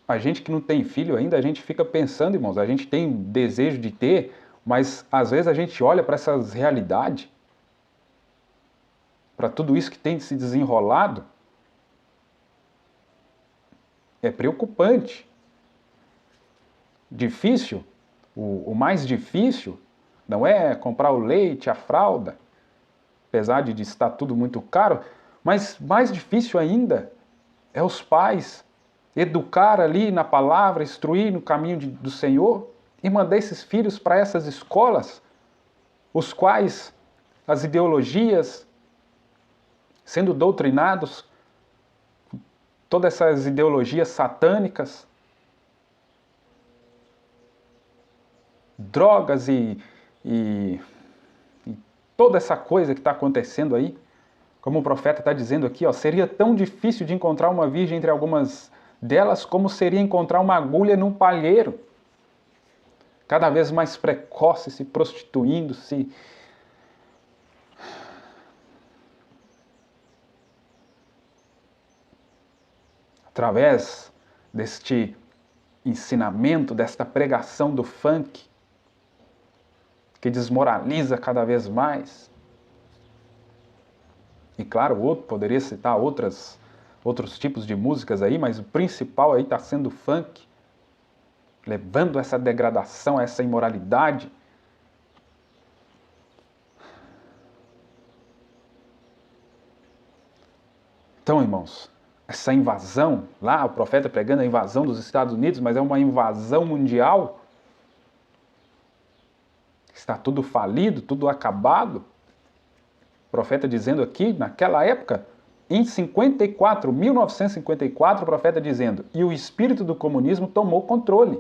A gente que não tem filho ainda, a gente fica pensando, irmãos, a gente tem desejo de ter, mas às vezes a gente olha para essas realidades, para tudo isso que tem se desenrolado, é preocupante. Difícil, o mais difícil não é comprar o leite, a fralda, apesar de estar tudo muito caro, mas mais difícil ainda é os pais educar ali na palavra, instruir no caminho do Senhor e mandar esses filhos para essas escolas, os quais as ideologias, sendo doutrinados, todas essas ideologias satânicas, drogas e toda essa coisa que está acontecendo aí, como o profeta está dizendo aqui, seria tão difícil de encontrar uma virgem entre algumas delas como seria encontrar uma agulha num palheiro. Cada vez mais precoce, se prostituindo, através deste ensinamento, desta pregação do funk, que desmoraliza cada vez mais. E claro, poderia citar outros tipos de músicas aí, mas o principal aí está sendo o funk, levando essa degradação, essa imoralidade. Então, irmãos, essa invasão, lá o profeta pregando a invasão dos Estados Unidos, mas é uma invasão mundial. Está tudo falido, tudo acabado. O profeta dizendo aqui, naquela época, em 1954, o profeta dizendo, e o espírito do comunismo tomou controle.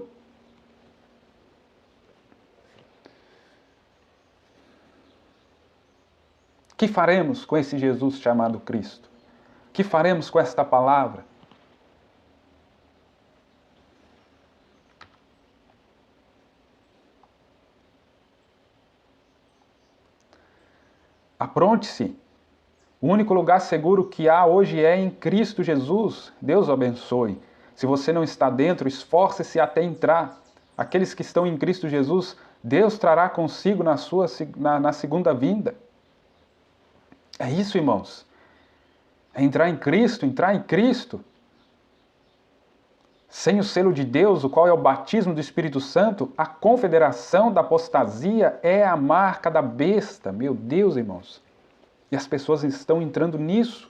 O que faremos com esse Jesus chamado Cristo? O que faremos com esta palavra? Apronte-se. O único lugar seguro que há hoje é em Cristo Jesus. Deus o abençoe. Se você não está dentro, esforce-se até entrar. Aqueles que estão em Cristo Jesus, Deus trará consigo na segunda vinda. É isso, irmãos. É entrar em Cristo, entrar em Cristo. Sem o selo de Deus, o qual é o batismo do Espírito Santo, a confederação da apostasia é a marca da besta. Meu Deus, irmãos. E as pessoas estão entrando nisso.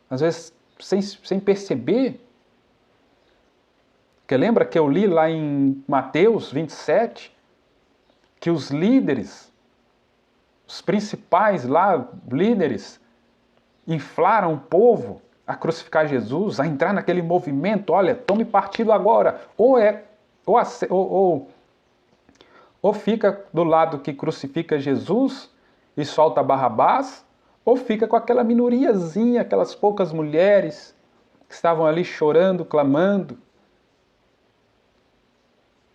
Às vezes, sem perceber. Porque lembra que eu li lá em Mateus 27, que os líderes, os principais lá, líderes, inflaram o povo a crucificar Jesus, a entrar naquele movimento, olha, tome partido agora, ou fica do lado que crucifica Jesus e solta Barrabás, ou fica com aquela minoriazinha, aquelas poucas mulheres que estavam ali chorando, clamando,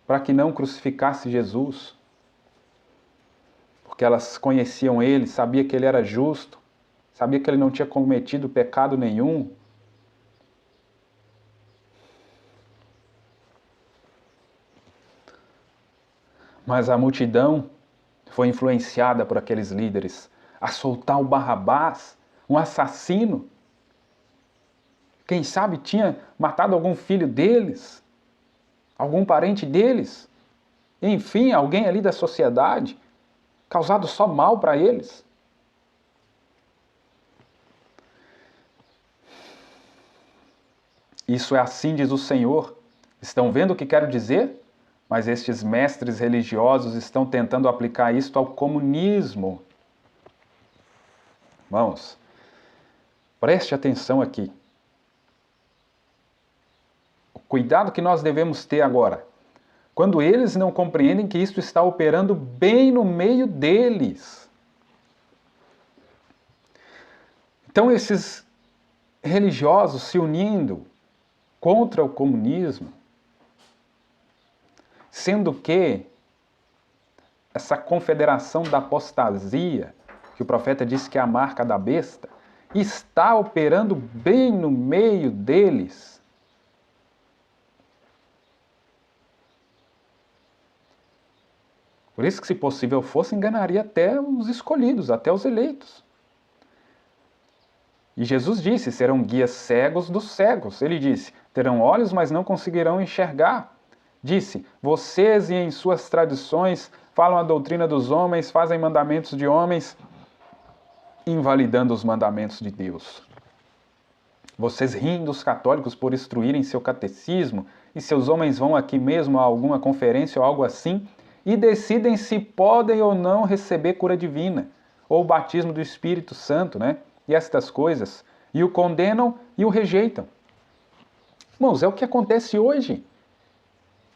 para que não crucificasse Jesus, porque elas conheciam ele, sabiam que ele era justo, sabia que ele não tinha cometido pecado nenhum. Mas a multidão foi influenciada por aqueles líderes a soltar o Barrabás, um assassino. Quem sabe tinha matado algum filho deles, algum parente deles, enfim, alguém ali da sociedade, causado só mal para eles. Isso é assim, diz o Senhor. Estão vendo o que quero dizer? Mas estes mestres religiosos estão tentando aplicar isto ao comunismo. Irmãos, preste atenção aqui. O cuidado que nós devemos ter agora. Quando eles não compreendem que isto está operando bem no meio deles. Então esses religiosos se unindo contra o comunismo, sendo que essa confederação da apostasia, que o profeta disse que é a marca da besta, está operando bem no meio deles. Por isso que, se possível fosse, enganaria até os escolhidos, até os eleitos. E Jesus disse, serão guias cegos dos cegos. Ele disse, terão olhos, mas não conseguirão enxergar. Disse, vocês e em suas tradições falam a doutrina dos homens, fazem mandamentos de homens, invalidando os mandamentos de Deus. Vocês riem dos católicos por instruírem seu catecismo, e seus homens vão aqui mesmo a alguma conferência ou algo assim, e decidem se podem ou não receber cura divina, ou o batismo do Espírito Santo, né? E estas coisas, e o condenam e o rejeitam. Irmãos, é o que acontece hoje.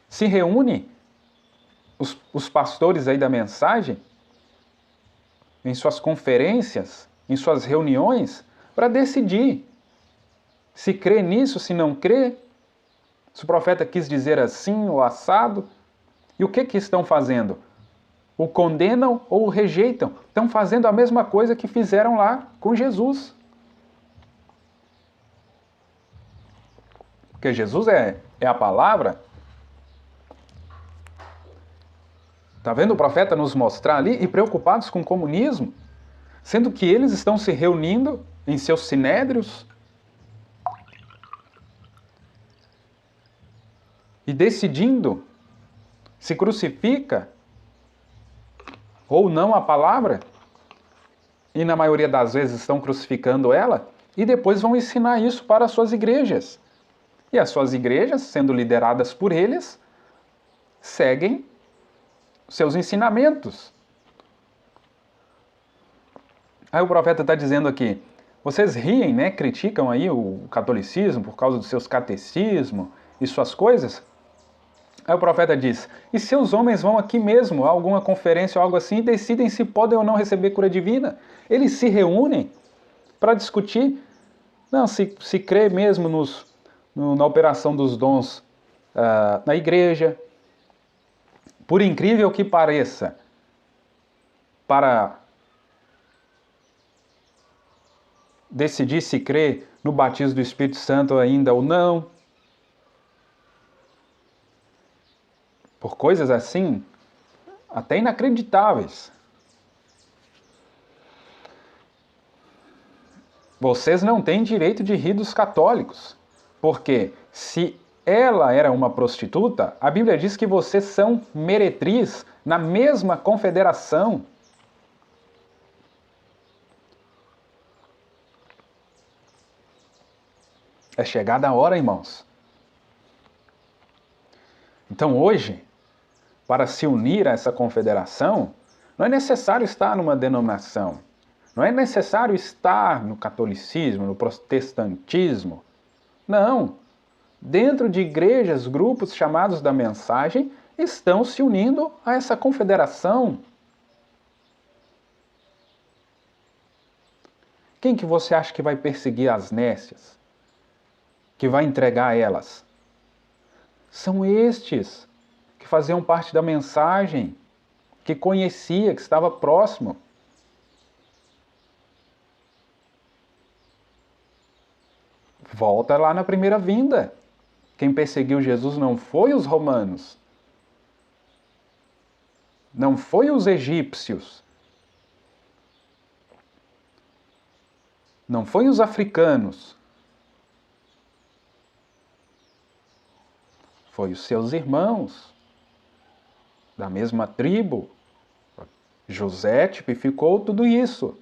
Se reúne os pastores aí da mensagem, em suas conferências, em suas reuniões, para decidir se crê nisso, se não crê, se o profeta quis dizer assim ou assado. E o que estão fazendo? O condenam ou o rejeitam. Estão fazendo a mesma coisa que fizeram lá com Jesus. Porque Jesus é a palavra. Está vendo o profeta nos mostrar ali e preocupados com o comunismo? Sendo que eles estão se reunindo em seus sinédrios e decidindo se crucifica ou não a palavra, e na maioria das vezes estão crucificando ela, e depois vão ensinar isso para as suas igrejas. E as suas igrejas, sendo lideradas por eles, seguem seus ensinamentos. Aí o profeta está dizendo aqui, vocês riem, né? Criticam aí o catolicismo por causa dos seus catecismos e suas coisas. Aí o profeta diz, e seus homens vão aqui mesmo a alguma conferência ou algo assim e decidem se podem ou não receber cura divina. Eles se reúnem para discutir, não, se crê mesmo na operação dos dons na igreja. Por incrível que pareça, para decidir se crer no batismo do Espírito Santo ainda ou não. Por coisas assim, até inacreditáveis. Vocês não têm direito de rir dos católicos, porque se ela era uma prostituta, a Bíblia diz que vocês são meretriz na mesma confederação. É chegada a hora, irmãos. Então hoje, para se unir a essa confederação, não é necessário estar numa denominação. Não é necessário estar no catolicismo, no protestantismo. Não. Dentro de igrejas, grupos chamados da mensagem estão se unindo a essa confederação. Quem que você acha que vai perseguir as nécias? Que vai entregar elas? São estes que faziam parte da mensagem, que conhecia, que estava próximo. Volta lá na primeira vinda. Quem perseguiu Jesus não foi os romanos. Não foi os egípcios. Não foi os africanos. Foi os seus irmãos, da mesma tribo. José tipificou tudo isso.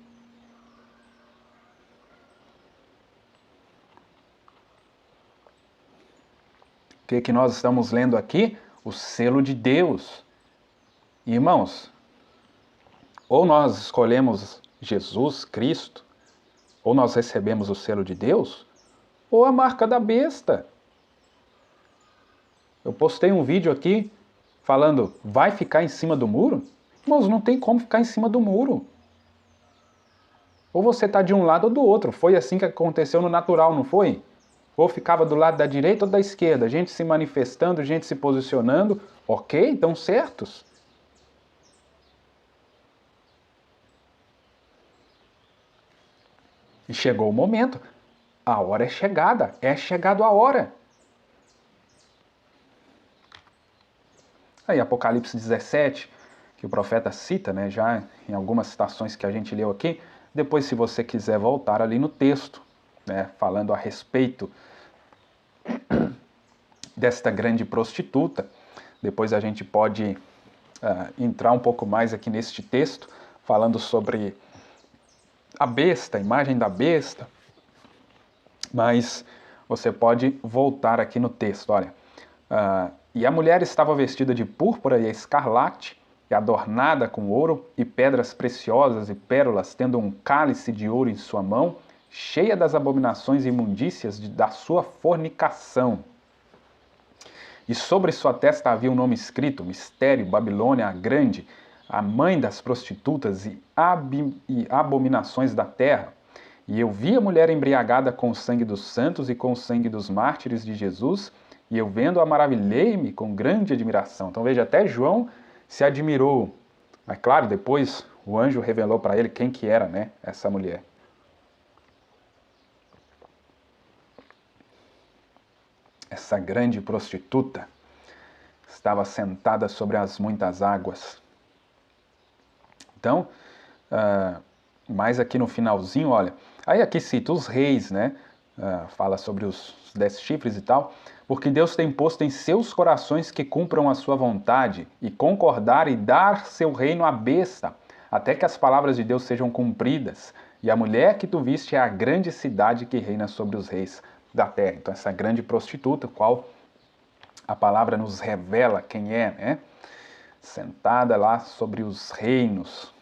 O que nós estamos lendo aqui? O selo de Deus. Irmãos, ou nós escolhemos Jesus Cristo, ou nós recebemos o selo de Deus, ou a marca da besta. Eu postei um vídeo aqui falando, vai ficar em cima do muro? Irmãos, não tem como ficar em cima do muro. Ou você está de um lado ou do outro. Foi assim que aconteceu no natural, não foi? Ou ficava do lado da direita ou da esquerda, gente se manifestando, gente se posicionando, ok, estão certos. E chegou o momento, a hora é chegado a hora. Aí Apocalipse 17, que o profeta cita, né, já em algumas citações que a gente leu aqui, depois se você quiser voltar ali no texto, né, falando a respeito desta grande prostituta. Depois a gente pode entrar um pouco mais aqui neste texto, falando sobre a besta, a imagem da besta. Mas você pode voltar aqui no texto, olha. E a mulher estava vestida de púrpura e escarlate, e adornada com ouro e pedras preciosas e pérolas, tendo um cálice de ouro em sua mão, cheia das abominações e imundícias da sua fornicação. E sobre sua testa havia um nome escrito, Mistério, Babilônia a Grande, a mãe das prostitutas e abominações da terra. E eu vi a mulher embriagada com o sangue dos santos e com o sangue dos mártires de Jesus, e eu vendo-a maravilhei-me com grande admiração. Então veja, até João se admirou. Mas claro, depois o anjo revelou para ele quem que era, né, essa mulher. Essa grande prostituta estava sentada sobre as muitas águas. Então, mais aqui no finalzinho, olha, aí aqui cita os reis, né? Fala sobre os 10 chifres e tal, porque Deus tem posto em seus corações que cumpram a sua vontade e concordar e dar seu reino à besta, até que as palavras de Deus sejam cumpridas. E a mulher que tu viste é a grande cidade que reina sobre os reis da terra. Então essa grande prostituta, qual a palavra nos revela quem é, né? Sentada lá sobre os reinos,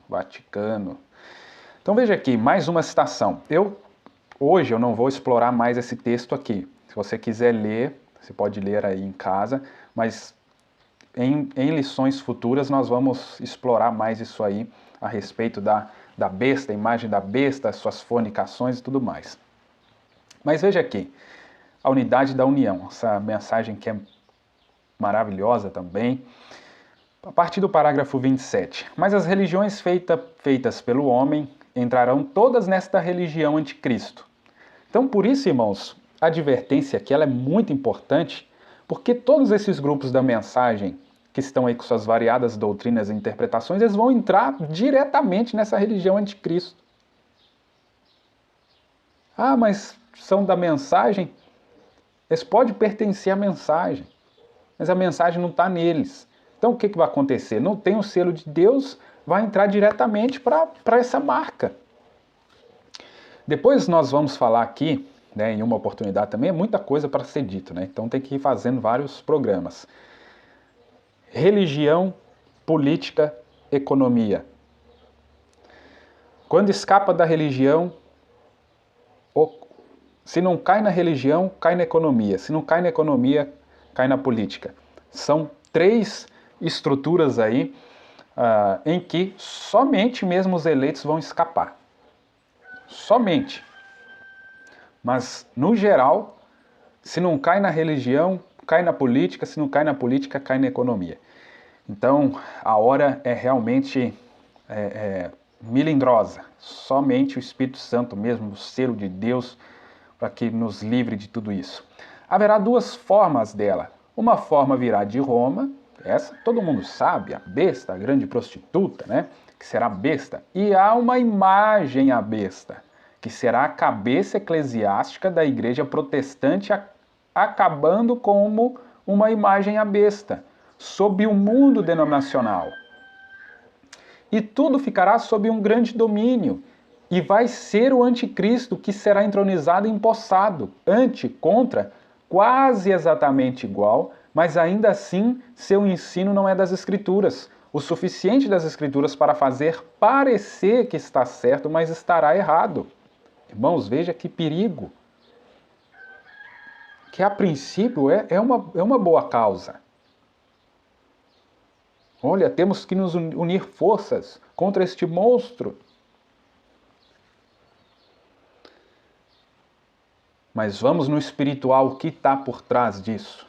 Vaticano. Então veja aqui, mais uma citação. Hoje eu não vou explorar mais esse texto aqui. Se você quiser ler, você pode ler aí em casa, mas em lições futuras nós vamos explorar mais isso aí a respeito da besta, a imagem da besta, suas fornicações e tudo mais. Mas veja aqui, a unidade da união, essa mensagem que é maravilhosa também. A partir do parágrafo 27. Mas as religiões feitas pelo homem entrarão todas nesta religião anticristo. Então, por isso, irmãos, a advertência aqui ela é muito importante, porque todos esses grupos da mensagem que estão aí com suas variadas doutrinas e interpretações, eles vão entrar diretamente nessa religião anticristo. Ah, mas são da mensagem? Eles podem pertencer à mensagem, mas a mensagem não está neles. Então o que vai acontecer? Não tem o selo de Deus, vai entrar diretamente para essa marca. Depois nós vamos falar aqui, né, em uma oportunidade também, é muita coisa para ser dito, né? Então tem que ir fazendo vários programas. Religião, política, economia. Quando escapa da religião, se não cai na religião, cai na economia. Se não cai na economia, cai na política. São 3 estruturas aí em que somente mesmo os eleitos vão escapar. Somente. Mas, no geral, se não cai na religião, cai na política. Se não cai na política, cai na economia. Então, a hora é realmente melindrosa. Somente o Espírito Santo mesmo, o selo de Deus, para que nos livre de tudo isso. Haverá 2 formas dela. Uma forma virá de Roma, essa todo mundo sabe, a besta, a grande prostituta, né? Que será besta. E há uma imagem à besta, que será a cabeça eclesiástica da igreja protestante, acabando como uma imagem à besta, sob o mundo denominacional. E tudo ficará sob um grande domínio. E vai ser o anticristo que será entronizado e empossado. Contra, quase exatamente igual, mas ainda assim seu ensino não é das Escrituras. O suficiente das Escrituras para fazer parecer que está certo, mas estará errado. Irmãos, veja que perigo. Que a princípio é uma boa causa. Olha, temos que nos unir forças contra este monstro. Mas vamos no espiritual, o que está por trás disso?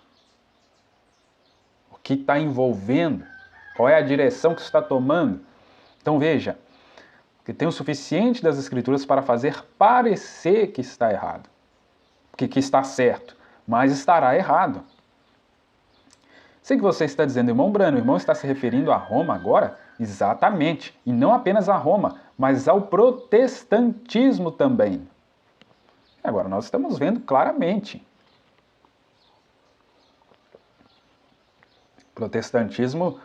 O que está envolvendo? Qual é a direção que está tomando? Então veja, que tem o suficiente das Escrituras para fazer parecer que está errado, que está certo, mas estará errado. Sei que você está dizendo, irmão Brano, o irmão está se referindo a Roma agora? Exatamente, e não apenas a Roma, mas ao protestantismo também. Agora, nós estamos vendo claramente. O protestantismo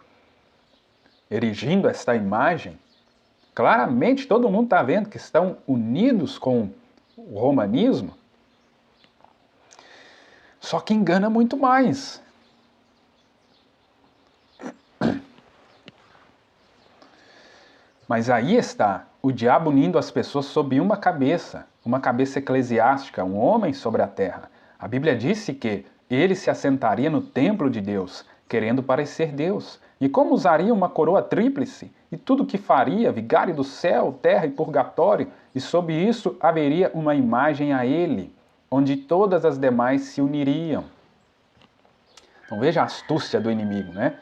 erigindo esta imagem, claramente todo mundo está vendo que estão unidos com o romanismo. Só que engana muito mais. Mas aí está o diabo unindo as pessoas sob uma cabeça eclesiástica, um homem sobre a terra. A Bíblia disse que ele se assentaria no templo de Deus, querendo parecer Deus. E como usaria uma coroa tríplice, e tudo o que faria, vigário do céu, terra e purgatório, e sob isso haveria uma imagem a ele, onde todas as demais se uniriam. Então veja a astúcia do inimigo, né?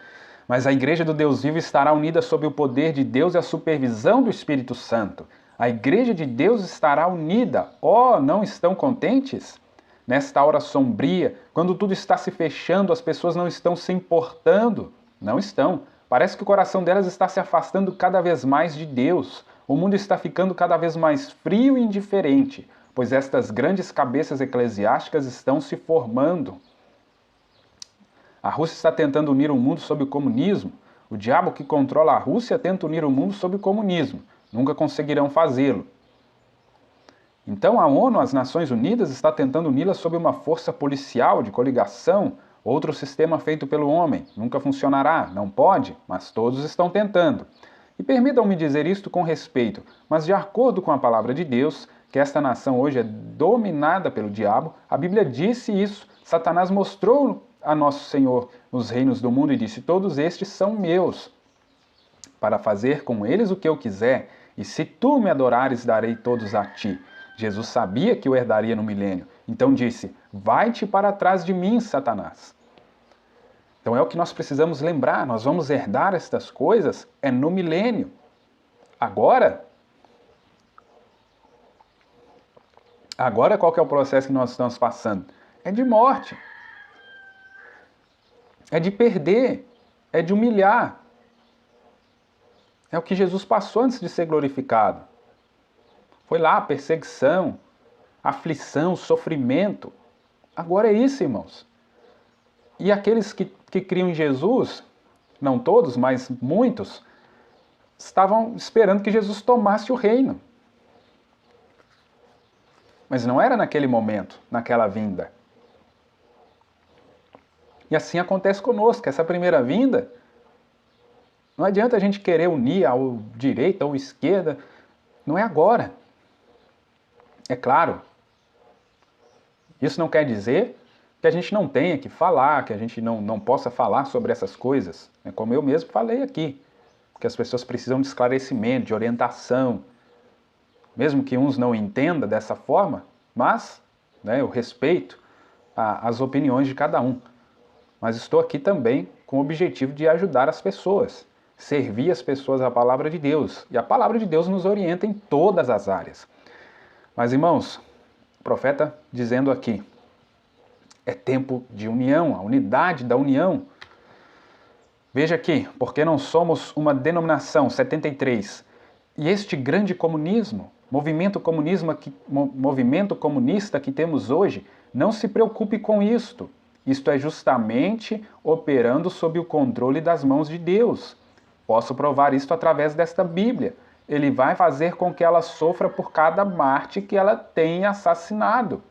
Mas a igreja do Deus vivo estará unida sob o poder de Deus e a supervisão do Espírito Santo. A igreja de Deus estará unida. Oh, não estão contentes? Nesta hora sombria, quando tudo está se fechando, as pessoas não estão se importando. Não estão. Parece que o coração delas está se afastando cada vez mais de Deus. O mundo está ficando cada vez mais frio e indiferente, pois estas grandes cabeças eclesiásticas estão se formando. A Rússia está tentando unir o mundo sob o comunismo. O diabo que controla a Rússia tenta unir o mundo sob o comunismo. Nunca conseguirão fazê-lo. Então a ONU, as Nações Unidas, está tentando uni-la sob uma força policial de coligação, outro sistema feito pelo homem. Nunca funcionará, não pode, mas todos estão tentando. E permitam-me dizer isto com respeito, mas de acordo com a palavra de Deus, que esta nação hoje é dominada pelo diabo, a Bíblia disse isso. Satanás mostrou a nosso Senhor os reinos do mundo e disse: todos estes são meus, para fazer com eles o que eu quiser, e se tu me adorares, darei todos a ti. Jesus sabia que o herdaria no milênio, então disse: vai-te para trás de mim, Satanás. Então é o que nós precisamos lembrar, nós vamos herdar estas coisas no milênio. Agora, Agora qual que é o processo que nós estamos passando? É de morte. É de perder. É de humilhar. É o que Jesus passou antes de ser glorificado. Foi lá, perseguição, aflição, sofrimento. Agora é isso, irmãos. E aqueles que criam em Jesus, não todos, mas muitos, estavam esperando que Jesus tomasse o reino. Mas não era naquele momento, naquela vinda. E assim acontece conosco. Essa primeira vinda, não adianta a gente querer unir ao direita ou esquerda. Não é agora. É claro. Isso não quer dizer que a gente não tenha que falar, que a gente não possa falar sobre essas coisas. É como eu mesmo falei aqui. Que as pessoas precisam de esclarecimento, de orientação. Mesmo que uns não entendam dessa forma, mas eu respeito as opiniões de cada um. Mas estou aqui também com o objetivo de ajudar as pessoas, servir as pessoas à palavra de Deus. E a palavra de Deus nos orienta em todas as áreas. Mas, irmãos, o profeta dizendo aqui, é tempo de união, a unidade da união. Veja aqui, porque não somos uma denominação, 73, e este grande comunismo, movimento comunista que temos hoje, não se preocupe com isto. Isto é justamente operando sob o controle das mãos de Deus. Posso provar isto através desta Bíblia. Ele vai fazer com que ela sofra por cada Marte que ela tenha assassinado.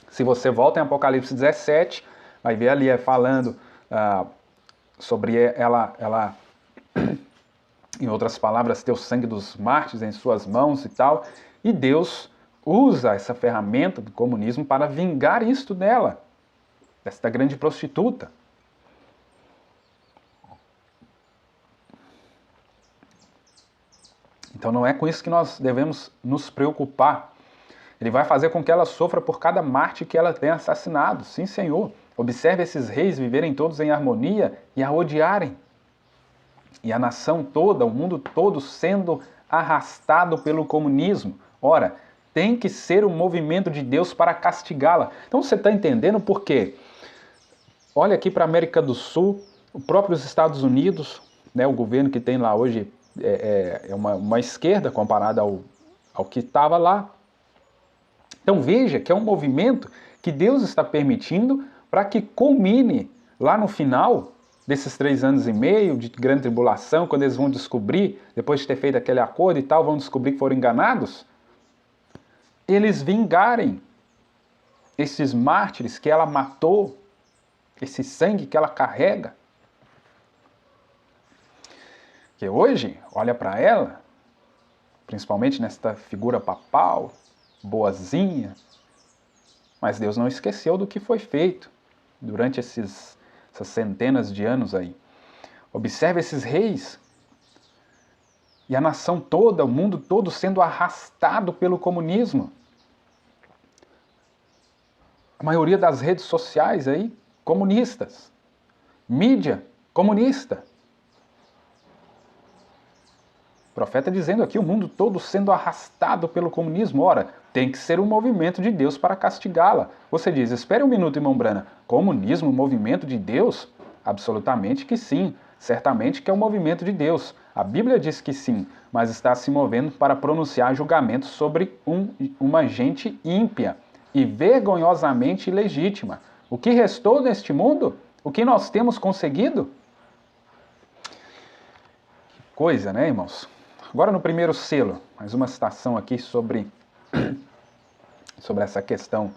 Se você volta em Apocalipse 17, vai ver ali falando sobre ela, em outras palavras, ter o sangue dos mártires em suas mãos e tal. E Deus usa essa ferramenta do comunismo para vingar isto dela, desta grande prostituta. Então não é com isso que nós devemos nos preocupar. Ele vai fazer com que ela sofra por cada mártir que ela tenha assassinado. Sim, Senhor. Observe esses reis viverem todos em harmonia e a odiarem. E a nação toda, o mundo todo sendo arrastado pelo comunismo. Ora, tem que ser o movimento de Deus para castigá-la. Então você está entendendo por quê? Olha aqui para a América do Sul, os próprios Estados Unidos, o governo que tem lá hoje é uma esquerda comparada ao que estava lá. Então veja que é um movimento que Deus está permitindo para que culmine lá no final desses 3 anos e meio de grande tribulação, quando eles vão descobrir, depois de ter feito aquele acordo e tal, vão descobrir que foram enganados, eles vingarem esses mártires que ela matou, esse sangue que ela carrega. Que hoje, olha para ela, principalmente nesta figura papal, boazinha, mas Deus não esqueceu do que foi feito durante essas centenas de anos aí. Observe esses reis e a nação toda, o mundo todo sendo arrastado pelo comunismo. A maioria das redes sociais aí, comunistas. Mídia, comunista. O profeta dizendo aqui, o mundo todo sendo arrastado pelo comunismo. Ora, tem que ser um movimento de Deus para castigá-la. Você diz, espere um minuto, irmão Brana. Comunismo, movimento de Deus? Absolutamente que sim. Certamente que é um movimento de Deus. A Bíblia diz que sim, mas está se movendo para pronunciar julgamento sobre uma gente ímpia e vergonhosamente ilegítima. O que restou neste mundo? O que nós temos conseguido? Que coisa, né, irmãos? Agora no primeiro selo, mais uma citação aqui sobre essa questão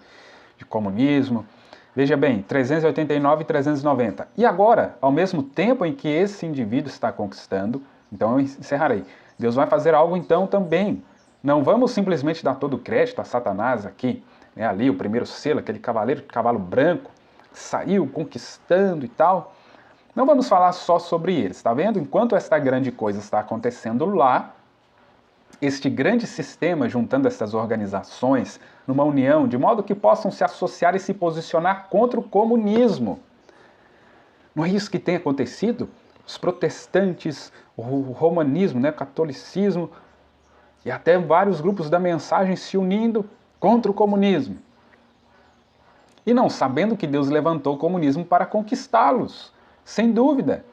de comunismo. Veja bem, 389 e 390. E agora, ao mesmo tempo em que esse indivíduo está conquistando, então eu encerrarei. Deus vai fazer algo então também. Não vamos simplesmente dar todo o crédito a Satanás aqui, ali o primeiro selo, aquele cavaleiro de cavalo branco, saiu conquistando e tal. Não vamos falar só sobre eles, está vendo? Enquanto esta grande coisa está acontecendo lá, este grande sistema juntando essas organizações numa união, de modo que possam se associar e se posicionar contra o comunismo. Não é isso que tem acontecido? Os protestantes, o romanismo, o catolicismo, e até vários grupos da mensagem se unindo contra o comunismo. E não sabendo que Deus levantou o comunismo para conquistá-los, sem dúvida.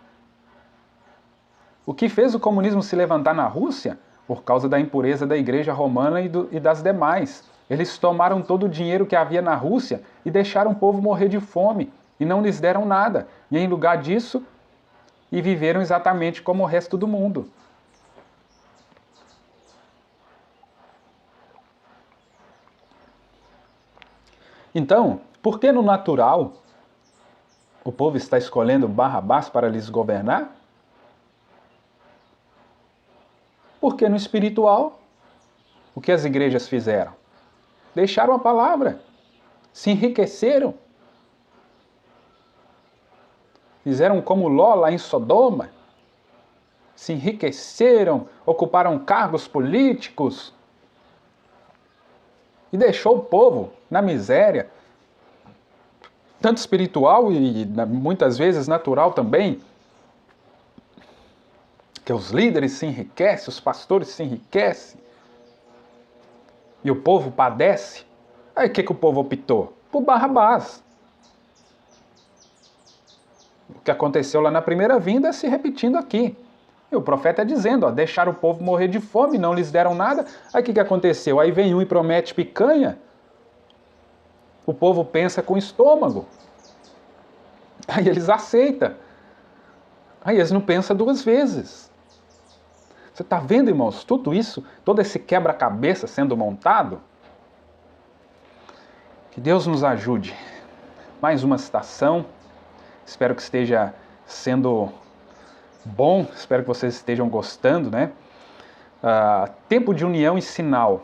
O que fez o comunismo se levantar na Rússia? Por causa da impureza da igreja romana e das demais. Eles tomaram todo o dinheiro que havia na Rússia e deixaram o povo morrer de fome, e não lhes deram nada. E em lugar disso, viveram exatamente como o resto do mundo. Então, por que no natural o povo está escolhendo Barrabás para lhes governar? Porque no espiritual, o que as igrejas fizeram? Deixaram a palavra, se enriqueceram. Fizeram como Ló lá em Sodoma, se enriqueceram, ocuparam cargos políticos e deixou o povo na miséria, tanto espiritual e muitas vezes natural também, que os líderes se enriquecem, os pastores se enriquecem, e o povo padece. Aí o que o povo optou? Por Barrabás. O que aconteceu lá na primeira vinda se repetindo aqui. E o profeta dizendo, ó, deixaram o povo morrer de fome, não lhes deram nada. Aí o que aconteceu? Aí vem um e promete picanha. O povo pensa com o estômago. Aí eles aceitam. Aí eles não pensam duas vezes. Você está vendo, irmãos, tudo isso, todo esse quebra-cabeça sendo montado? Que Deus nos ajude. Mais uma citação. Espero que esteja sendo bom, espero que vocês estejam gostando, né? Tempo de união e sinal.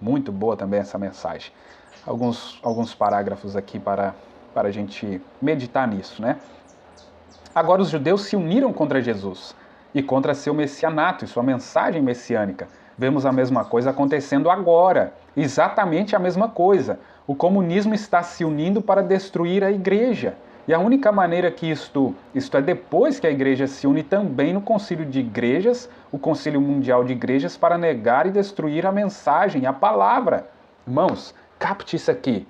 Muito boa também essa mensagem. Alguns parágrafos aqui para a gente meditar nisso, né? Agora os judeus se uniram contra Jesus e contra seu messianato e sua mensagem messiânica. Vemos a mesma coisa acontecendo agora. Exatamente a mesma coisa. O comunismo está se unindo para destruir a igreja. E a única maneira que isto é depois que a igreja se une também no concílio de igrejas, o concílio mundial de igrejas, para negar e destruir a mensagem, a palavra. Irmãos, capte isso aqui.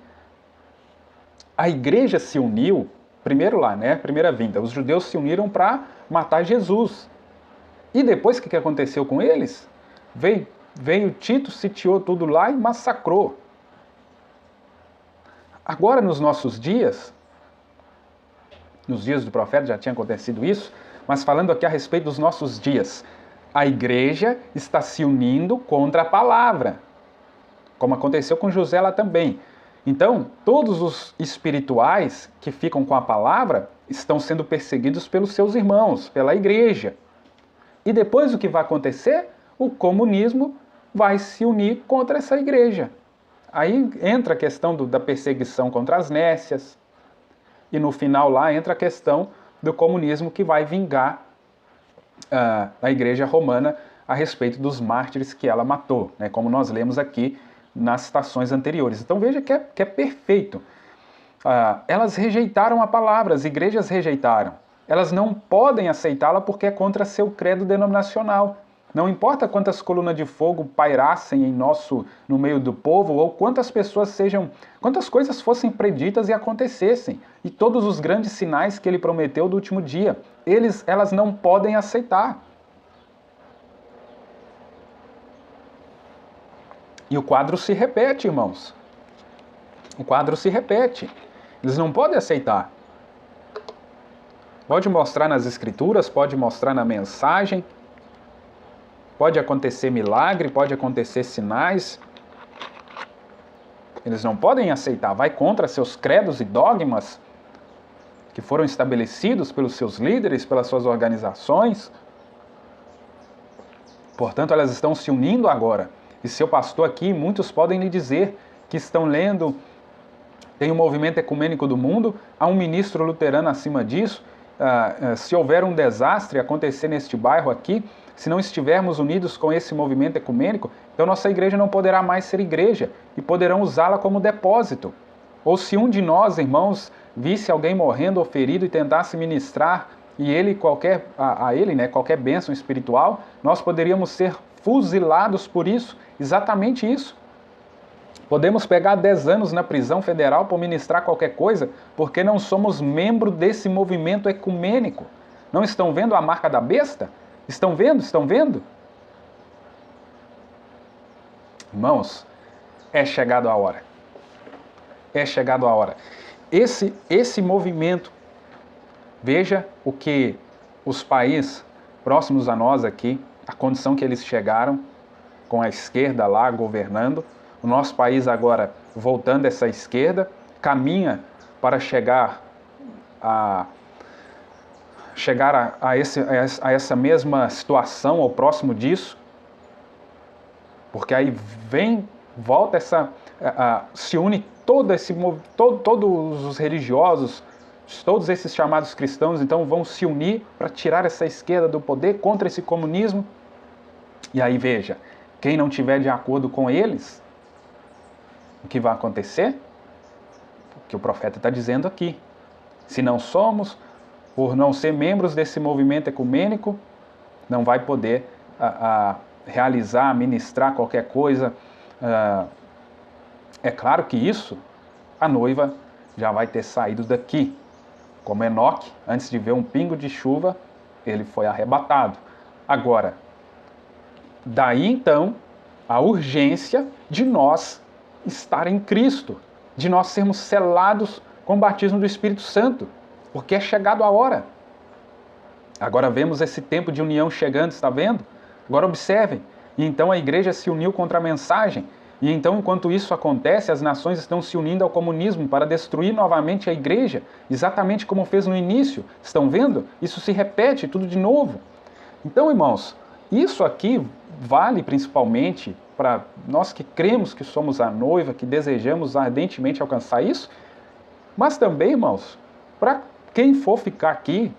A igreja se uniu, primeiro lá, né? Primeira vinda. Os judeus se uniram para matar Jesus. E depois o que aconteceu com eles? Veio Tito, sitiou tudo lá e massacrou. Agora, nos nossos dias, nos dias do profeta já tinha acontecido isso, mas falando aqui a respeito dos nossos dias, a igreja está se unindo contra a palavra, como aconteceu com José lá também. Então, todos os espirituais que ficam com a palavra estão sendo perseguidos pelos seus irmãos, pela igreja. E depois o que vai acontecer? O comunismo vai se unir contra essa igreja. Aí entra a questão da perseguição contra as nécias, e no final lá entra a questão do comunismo que vai vingar a igreja romana a respeito dos mártires que ela matou, né, como nós lemos aqui nas citações anteriores. Então veja que é perfeito. Elas rejeitaram a palavra, as igrejas rejeitaram. Elas não podem aceitá-la porque é contra seu credo denominacional. Não importa quantas colunas de fogo pairassem no meio do povo, ou quantas coisas fossem preditas e acontecessem, e todos os grandes sinais que ele prometeu do último dia, elas não podem aceitar. E o quadro se repete, irmãos. O quadro se repete. Eles não podem aceitar. Pode mostrar nas escrituras, pode mostrar na mensagem, pode acontecer milagre, pode acontecer sinais. Eles não podem aceitar, vai contra seus credos e dogmas que foram estabelecidos pelos seus líderes, pelas suas organizações. Portanto, elas estão se unindo agora. E seu pastor aqui, muitos podem lhe dizer que estão lendo, tem o movimento ecumênico do mundo, há um ministro luterano acima disso. Se houver um desastre acontecer neste bairro aqui, se não estivermos unidos com esse movimento ecumênico, então nossa igreja não poderá mais ser igreja e poderão usá-la como depósito. Ou se um de nós, irmãos, visse alguém morrendo ou ferido e tentasse ministrar e qualquer bênção espiritual, nós poderíamos ser fuzilados por isso, exatamente isso. Podemos pegar 10 anos na prisão federal por ministrar qualquer coisa, porque não somos membro desse movimento ecumênico. Não estão vendo a marca da besta? Estão vendo? Estão vendo? Irmãos, é chegado a hora. É chegado a hora. Esse movimento, veja o que os países próximos a nós aqui, a condição que eles chegaram, com a esquerda lá governando, o nosso país agora voltando essa esquerda, caminha para chegar a essa mesma situação, ou próximo disso, porque aí volta se une todos os religiosos, todos esses chamados cristãos, então vão se unir para tirar essa esquerda do poder contra esse comunismo. E aí veja, quem não tiver de acordo com eles, o que vai acontecer? O que o profeta está dizendo aqui. Se não somos, por não ser membros desse movimento ecumênico, não vai poder realizar, ministrar qualquer coisa. É claro que isso, a noiva já vai ter saído daqui. Como Enoque, antes de ver um pingo de chuva, ele foi arrebatado. Agora, daí então, a urgência de nós estar em Cristo, de nós sermos selados com o batismo do Espírito Santo, porque é chegado a hora. Agora vemos esse tempo de união chegando, está vendo? Agora observem, e então a igreja se uniu contra a mensagem, e então enquanto isso acontece, as nações estão se unindo ao comunismo para destruir novamente a igreja, exatamente como fez no início. Estão vendo? Isso se repete tudo de novo. Então, irmãos, isso aqui vale principalmente para nós que cremos que somos a noiva, que desejamos ardentemente alcançar isso, mas também, irmãos, para quem for ficar aqui,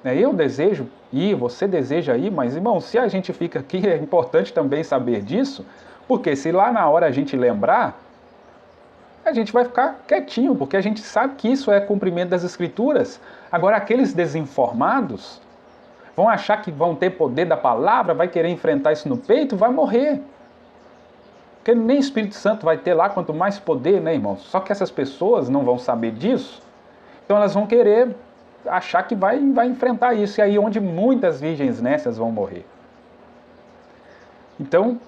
né, eu desejo ir, você deseja ir, mas, irmãos, se a gente fica aqui, é importante também saber disso, porque se lá na hora a gente lembrar, a gente vai ficar quietinho, porque a gente sabe que isso é cumprimento das Escrituras. Agora, aqueles desinformados vão achar que vão ter poder da palavra, vai querer enfrentar isso no peito, vai morrer. Porque nem Espírito Santo vai ter lá, quanto mais poder, né, irmãos? Só que essas pessoas não vão saber disso, então elas vão querer achar que vai enfrentar isso, e aí onde muitas virgens nécias vão morrer. Então,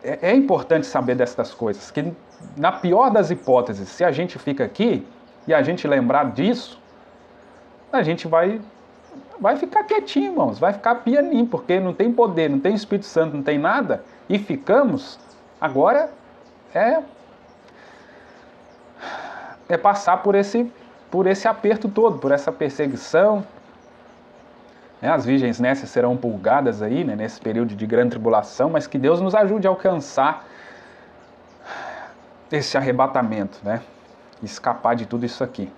é importante saber destas coisas, que na pior das hipóteses, se a gente fica aqui e a gente lembrar disso, a gente vai ficar quietinho, irmãos, vai ficar pianinho, porque não tem poder, não tem Espírito Santo, não tem nada, e ficamos, agora é passar por esse aperto todo, por essa perseguição. As virgens nécias serão pulgadas aí, né, nesse período de grande tribulação, mas que Deus nos ajude a alcançar esse arrebatamento, né? Escapar de tudo isso aqui.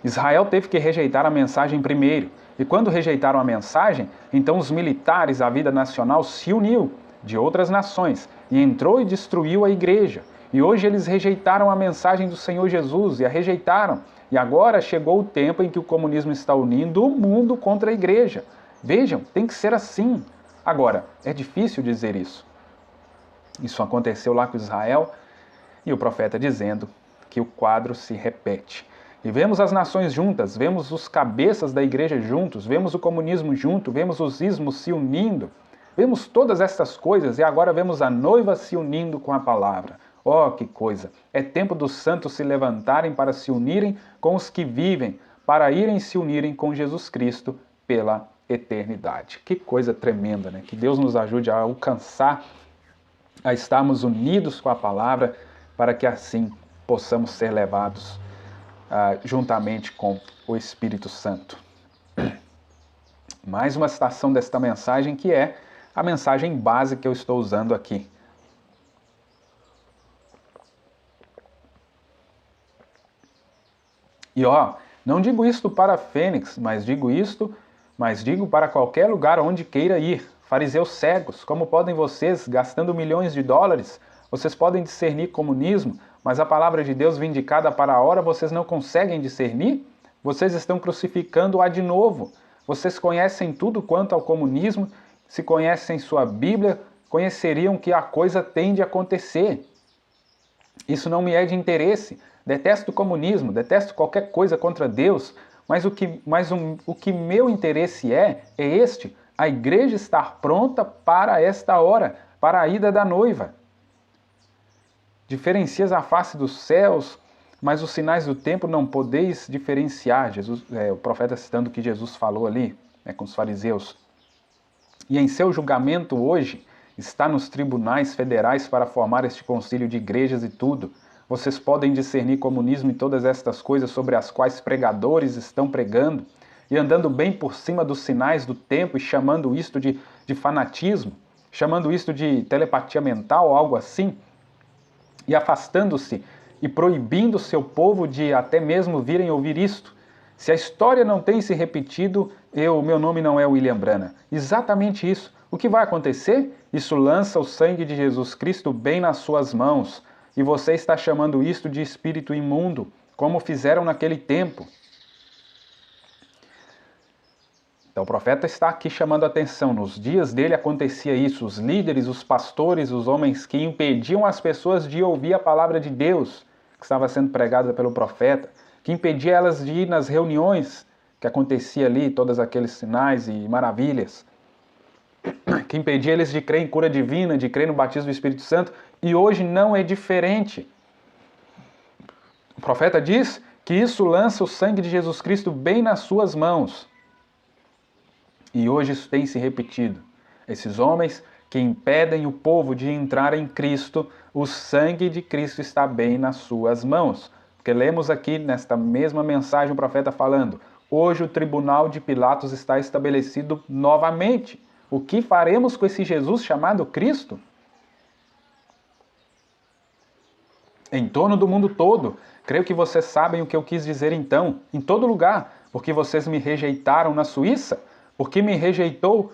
Israel teve que rejeitar a mensagem primeiro, e quando rejeitaram a mensagem, então os militares, a vida nacional se uniu de outras nações e entrou e destruiu a igreja. E hoje eles rejeitaram a mensagem do Senhor Jesus e a rejeitaram. E agora chegou o tempo em que o comunismo está unindo o mundo contra a igreja. Vejam, tem que ser assim. Agora, é difícil dizer isso. Isso aconteceu lá com Israel e o profeta dizendo que o quadro se repete. E vemos as nações juntas, vemos os cabeças da igreja juntos, vemos o comunismo junto, vemos os ismos se unindo, vemos todas estas coisas e agora vemos a noiva se unindo com a palavra. Oh, que coisa! É tempo dos santos se levantarem para se unirem com os que vivem, para irem se unirem com Jesus Cristo pela eternidade. Que coisa tremenda, né? Que Deus nos ajude a alcançar, a estarmos unidos com a palavra, para que assim possamos ser levados juntamente com o Espírito Santo. Mais uma citação desta mensagem, que é a mensagem base que eu estou usando aqui. E não digo isto para Fênix, mas digo para qualquer lugar onde queira ir. Fariseus cegos, como podem vocês, gastando milhões de dólares, vocês podem discernir comunismo, mas a palavra de Deus vindicada para a hora vocês não conseguem discernir? Vocês estão crucificando-a de novo. Vocês conhecem tudo quanto ao comunismo, se conhecem sua Bíblia, conheceriam que a coisa tem de acontecer. Isso não me é de interesse. Detesto o comunismo, detesto qualquer coisa contra Deus, mas o que meu interesse é este: a igreja estar pronta para esta hora, para a ida da noiva. Diferencias a face dos céus, mas os sinais do tempo não podeis diferenciar. O profeta citando o que Jesus falou ali, com os fariseus. E em seu julgamento hoje, está nos tribunais federais para formar este concílio de igrejas e tudo. Vocês podem discernir comunismo e todas estas coisas sobre as quais pregadores estão pregando e andando bem por cima dos sinais do tempo e chamando isto de fanatismo, chamando isto de telepatia mental ou algo assim, e afastando-se e proibindo seu povo de até mesmo virem ouvir isto. Se a história não tem se repetido, meu nome não é William Branham. Exatamente isso. O que vai acontecer? Isso lança o sangue de Jesus Cristo bem nas suas mãos. E você está chamando isto de espírito imundo, como fizeram naquele tempo. Então o profeta está aqui chamando a atenção. Nos dias dele acontecia isso. Os líderes, os pastores, os homens que impediam as pessoas de ouvir a palavra de Deus, que estava sendo pregada pelo profeta, que impedia elas de ir nas reuniões que acontecia ali, todos aqueles sinais e maravilhas, que impedia eles de crer em cura divina, de crer no batismo do Espírito Santo, e hoje não é diferente. O profeta diz que isso lança o sangue de Jesus Cristo bem nas suas mãos. E hoje isso tem se repetido. Esses homens que impedem o povo de entrar em Cristo, o sangue de Cristo está bem nas suas mãos. Porque lemos aqui nesta mesma mensagem o profeta falando: hoje o tribunal de Pilatos está estabelecido novamente. O que faremos com esse Jesus chamado Cristo? Em torno do mundo todo. Creio que vocês sabem o que eu quis dizer então. Em todo lugar. Porque vocês me rejeitaram na Suíça? Porque rejeitou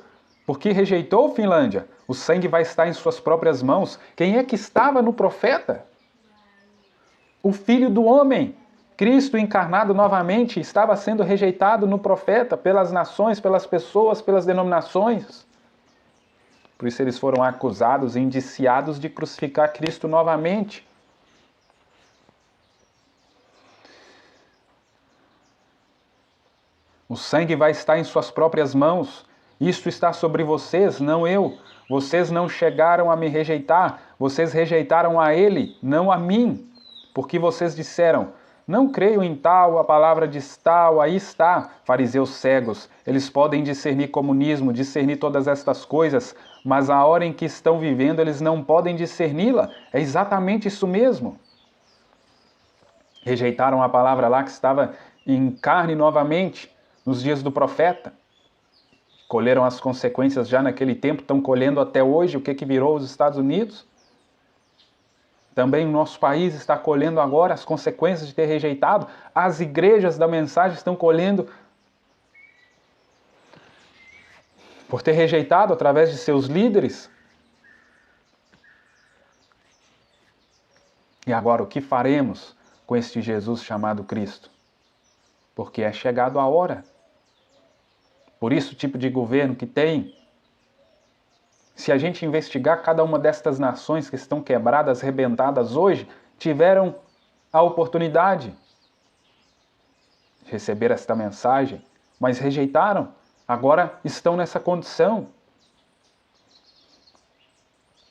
Finlândia? O sangue vai estar em suas próprias mãos. Quem é que estava no profeta? O Filho do Homem. Cristo encarnado novamente estava sendo rejeitado no profeta pelas nações, pelas pessoas, pelas denominações. Por isso eles foram acusados e indiciados de crucificar Cristo novamente. O sangue vai estar em suas próprias mãos. Isto está sobre vocês, não eu. Vocês não chegaram a me rejeitar. Vocês rejeitaram a Ele, não a mim. Porque vocês disseram: não creio em tal, a palavra diz tal, aí está. Fariseus cegos, eles podem discernir comunismo, discernir todas estas coisas, mas a hora em que estão vivendo eles não podem discerni-la. É exatamente isso mesmo. Rejeitaram a palavra lá que estava em carne novamente, nos dias do profeta. Colheram as consequências já naquele tempo, estão colhendo até hoje o que virou os Estados Unidos. Também o nosso país está colhendo agora as consequências de ter rejeitado. As igrejas da mensagem estão colhendo por ter rejeitado através de seus líderes. E agora, o que faremos com este Jesus chamado Cristo? Porque é chegado a hora. Por isso, o tipo de governo que tem. Se a gente investigar cada uma destas nações que estão quebradas, arrebentadas hoje, tiveram a oportunidade de receber esta mensagem, mas rejeitaram. Agora estão nessa condição.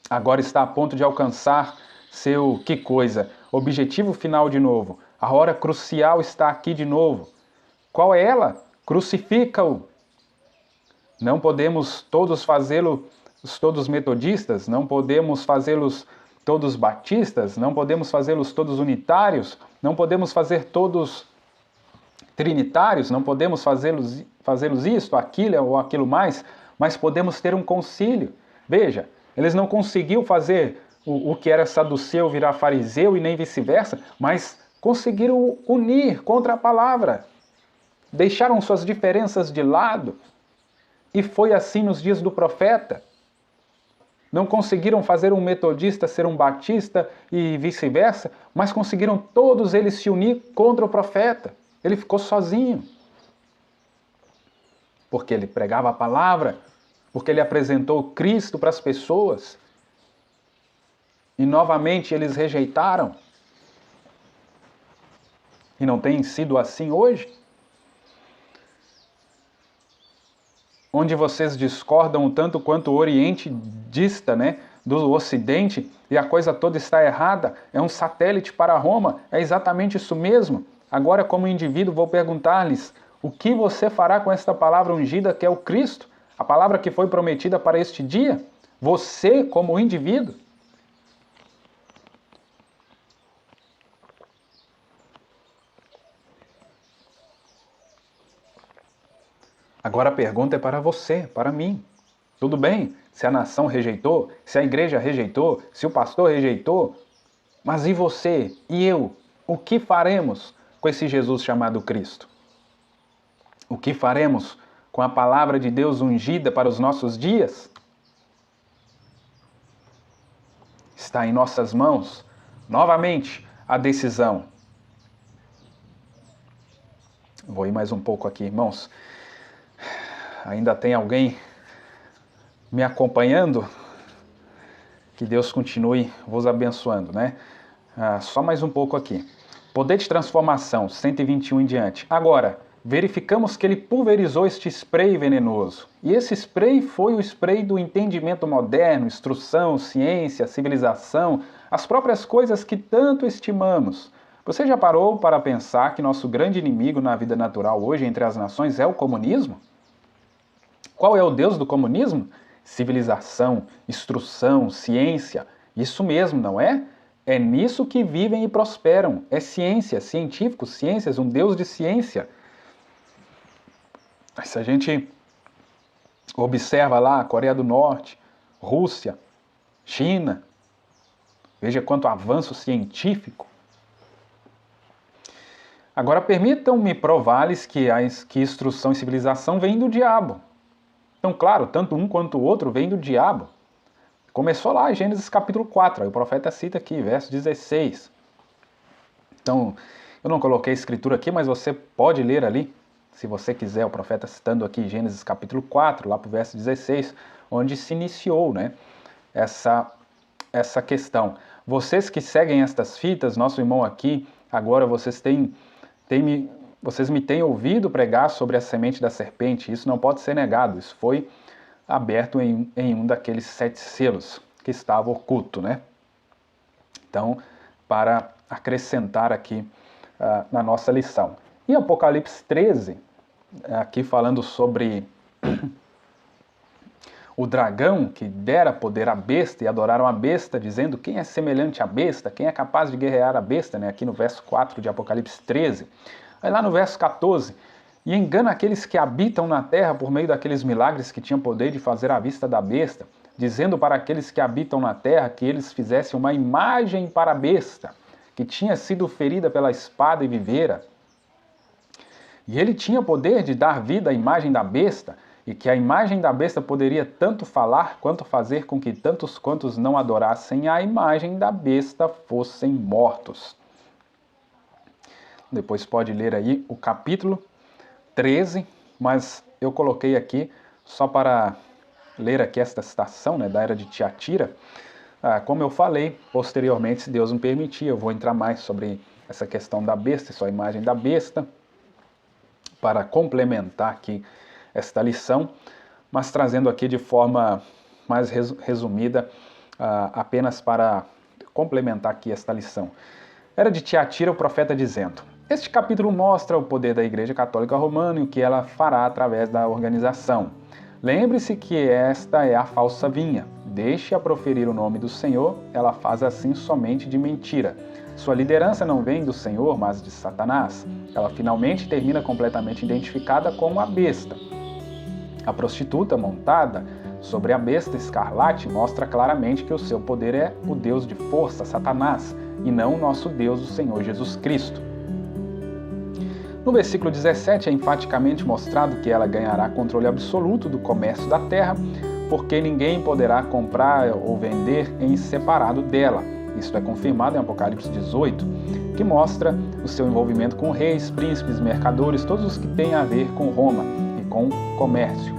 Agora está a ponto de alcançar seu, que coisa, objetivo final de novo. A hora crucial está aqui de novo. Qual é ela? Crucifica-o. Não podemos todos fazê-lo todos metodistas, não podemos fazê-los todos batistas, não podemos fazê-los todos unitários, não podemos fazer todos trinitários, não podemos fazê-los isto, aquilo ou aquilo mais, mas podemos ter um concílio. Veja, eles não conseguiram fazer o que era saduceu virar fariseu e nem vice-versa, mas conseguiram unir contra a palavra. Deixaram suas diferenças de lado. E foi assim nos dias do profeta. Não conseguiram fazer um metodista ser um batista e vice-versa, mas conseguiram todos eles se unir contra o profeta. Ele ficou sozinho. Porque ele pregava a palavra, porque ele apresentou Cristo para as pessoas. E novamente eles rejeitaram. E não tem sido assim hoje? Onde vocês discordam o tanto quanto o Oriente dista, né, do Ocidente, e a coisa toda está errada, é um satélite para Roma, é exatamente isso mesmo. Agora, como indivíduo, vou perguntar-lhes, o que você fará com esta palavra ungida que é o Cristo? A palavra que foi prometida para este dia? Você, como indivíduo? Agora a pergunta é para você, para mim. Tudo bem se a nação rejeitou, se a igreja rejeitou, se o pastor rejeitou, mas e você e eu? O que faremos com esse Jesus chamado Cristo? O que faremos com a palavra de Deus ungida para os nossos dias? Está em nossas mãos, novamente, a decisão. Vou ir mais um pouco aqui, irmãos. Ainda tem alguém me acompanhando? Que Deus continue vos abençoando, né? Só mais um pouco aqui. Poder de transformação, 121 em diante. Agora, verificamos que ele pulverizou este spray venenoso. E esse spray foi o spray do entendimento moderno, instrução, ciência, civilização, as próprias coisas que tanto estimamos. Você já parou para pensar que nosso grande inimigo na vida natural hoje entre as nações é o comunismo? Qual é o Deus do comunismo? Civilização, instrução, ciência. Isso mesmo, não é? É nisso que vivem e prosperam. É ciência, científicos, ciências, um Deus de ciência. Se a gente observa lá Coreia do Norte, Rússia, China, veja quanto avanço científico. Agora permitam-me provar-lhes que instrução e civilização vêm do diabo. Então, claro, tanto um quanto o outro vem do diabo. Começou lá em Gênesis capítulo 4, aí o profeta cita aqui, verso 16. Então, eu não coloquei a escritura aqui, mas você pode ler ali, se você quiser, o profeta citando aqui Gênesis capítulo 4, lá para o verso 16, onde se iniciou, né, essa questão. Vocês que seguem estas fitas, nosso irmão aqui, agora vocês vocês me têm ouvido pregar sobre a semente da serpente, isso não pode ser negado, isso foi aberto em um daqueles 7 selos que estava oculto, né? Então, para acrescentar aqui na nossa lição. E Apocalipse 13, aqui falando sobre o dragão que dera poder à besta e adoraram a besta, dizendo quem é semelhante à besta, quem é capaz de guerrear a besta, né? Aqui no verso 4 de Apocalipse 13. Aí lá no verso 14, e engana aqueles que habitam na terra por meio daqueles milagres que tinham poder de fazer à vista da besta, dizendo para aqueles que habitam na terra que eles fizessem uma imagem para a besta, que tinha sido ferida pela espada e vivera. E ele tinha poder de dar vida à imagem da besta, e que a imagem da besta poderia tanto falar quanto fazer com que tantos quantos não adorassem a imagem da besta fossem mortos. Depois pode ler aí o capítulo 13, mas eu coloquei aqui só para ler aqui esta citação, né, da era de Tiatira. Como eu falei, posteriormente, se Deus me permitir, eu vou entrar mais sobre essa questão da besta, sua imagem da besta, para complementar aqui esta lição, mas trazendo aqui de forma mais resumida, apenas para complementar aqui esta lição. Era de Tiatira o profeta dizendo: este capítulo mostra o poder da Igreja Católica Romana e o que ela fará através da organização. Lembre-se que esta é a falsa vinha. Deixe-a proferir o nome do Senhor, ela faz assim somente de mentira. Sua liderança não vem do Senhor, mas de Satanás. Ela finalmente termina completamente identificada como a besta. A prostituta montada sobre a besta escarlate mostra claramente que o seu poder é o Deus de força, Satanás, e não o nosso Deus, o Senhor Jesus Cristo. No versículo 17 é enfaticamente mostrado que ela ganhará controle absoluto do comércio da terra, porque ninguém poderá comprar ou vender em separado dela. Isso é confirmado em Apocalipse 18, que mostra o seu envolvimento com reis, príncipes, mercadores, todos os que têm a ver com Roma e com comércio.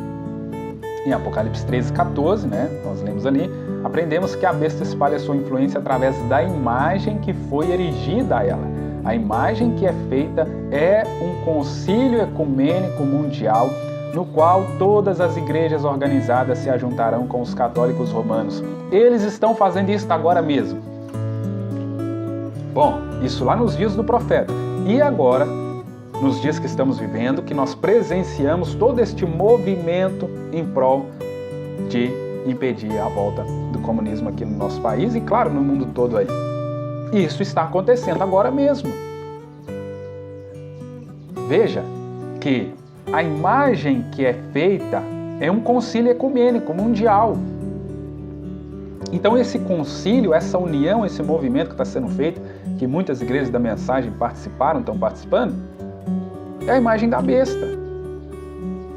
Em Apocalipse 13, 14, né, nós lemos ali, aprendemos que a besta espalha sua influência através da imagem que foi erigida a ela. A imagem que é feita é um concílio ecumênico mundial, no qual todas as igrejas organizadas se ajuntarão com os católicos romanos. Eles estão fazendo isso agora mesmo. Bom, isso lá nos dias do profeta. E agora, nos dias que estamos vivendo, que nós presenciamos todo este movimento em prol de impedir a volta do comunismo aqui no nosso país e, claro, no mundo todo aí. Isso está acontecendo agora mesmo. Veja que a imagem que é feita é um concílio ecumênico mundial. Então esse concílio, essa união, esse movimento que está sendo feito, que muitas igrejas da mensagem participaram, estão participando, é a imagem da besta.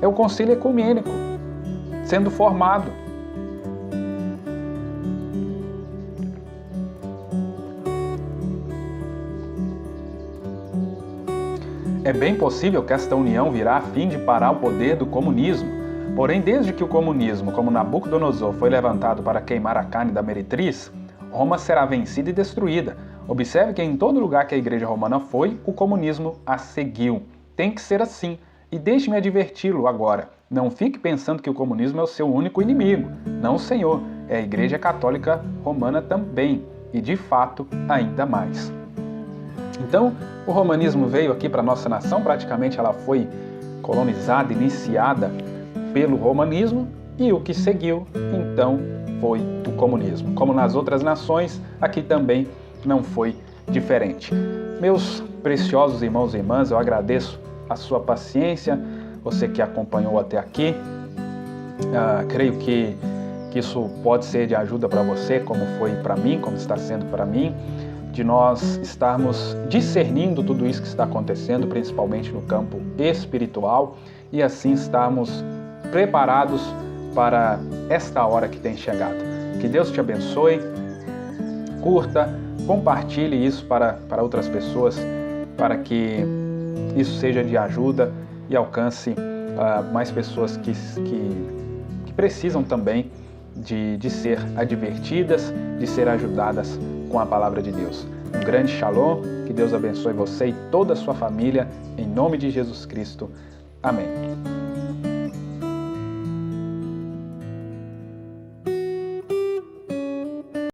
É o concílio ecumênico sendo formado. É bem possível que esta união virá a fim de parar o poder do comunismo. Porém, desde que o comunismo, como Nabucodonosor, foi levantado para queimar a carne da meretriz, Roma será vencida e destruída. Observe que em todo lugar que a igreja romana foi, o comunismo a seguiu. Tem que ser assim. E deixe-me adverti-lo agora. Não fique pensando que o comunismo é o seu único inimigo. Não, senhor. É a igreja católica romana também. E, de fato, ainda mais. Então, o romanismo veio aqui para a nossa nação, praticamente ela foi colonizada, iniciada pelo romanismo, e o que seguiu, então, foi o comunismo. Como nas outras nações, aqui também não foi diferente. Meus preciosos irmãos e irmãs, eu agradeço a sua paciência, você que acompanhou até aqui. Creio que isso pode ser de ajuda para você, como foi para mim, como está sendo para mim, de nós estarmos discernindo tudo isso que está acontecendo, principalmente no campo espiritual, e assim estarmos preparados para esta hora que tem chegado. Que Deus te abençoe, curta, compartilhe isso para outras pessoas, para que isso seja de ajuda e alcance mais pessoas que precisam também de ser advertidas, de ser ajudadas com a palavra de Deus. Um grande shalom, que Deus abençoe você e toda a sua família, em nome de Jesus Cristo. Amém.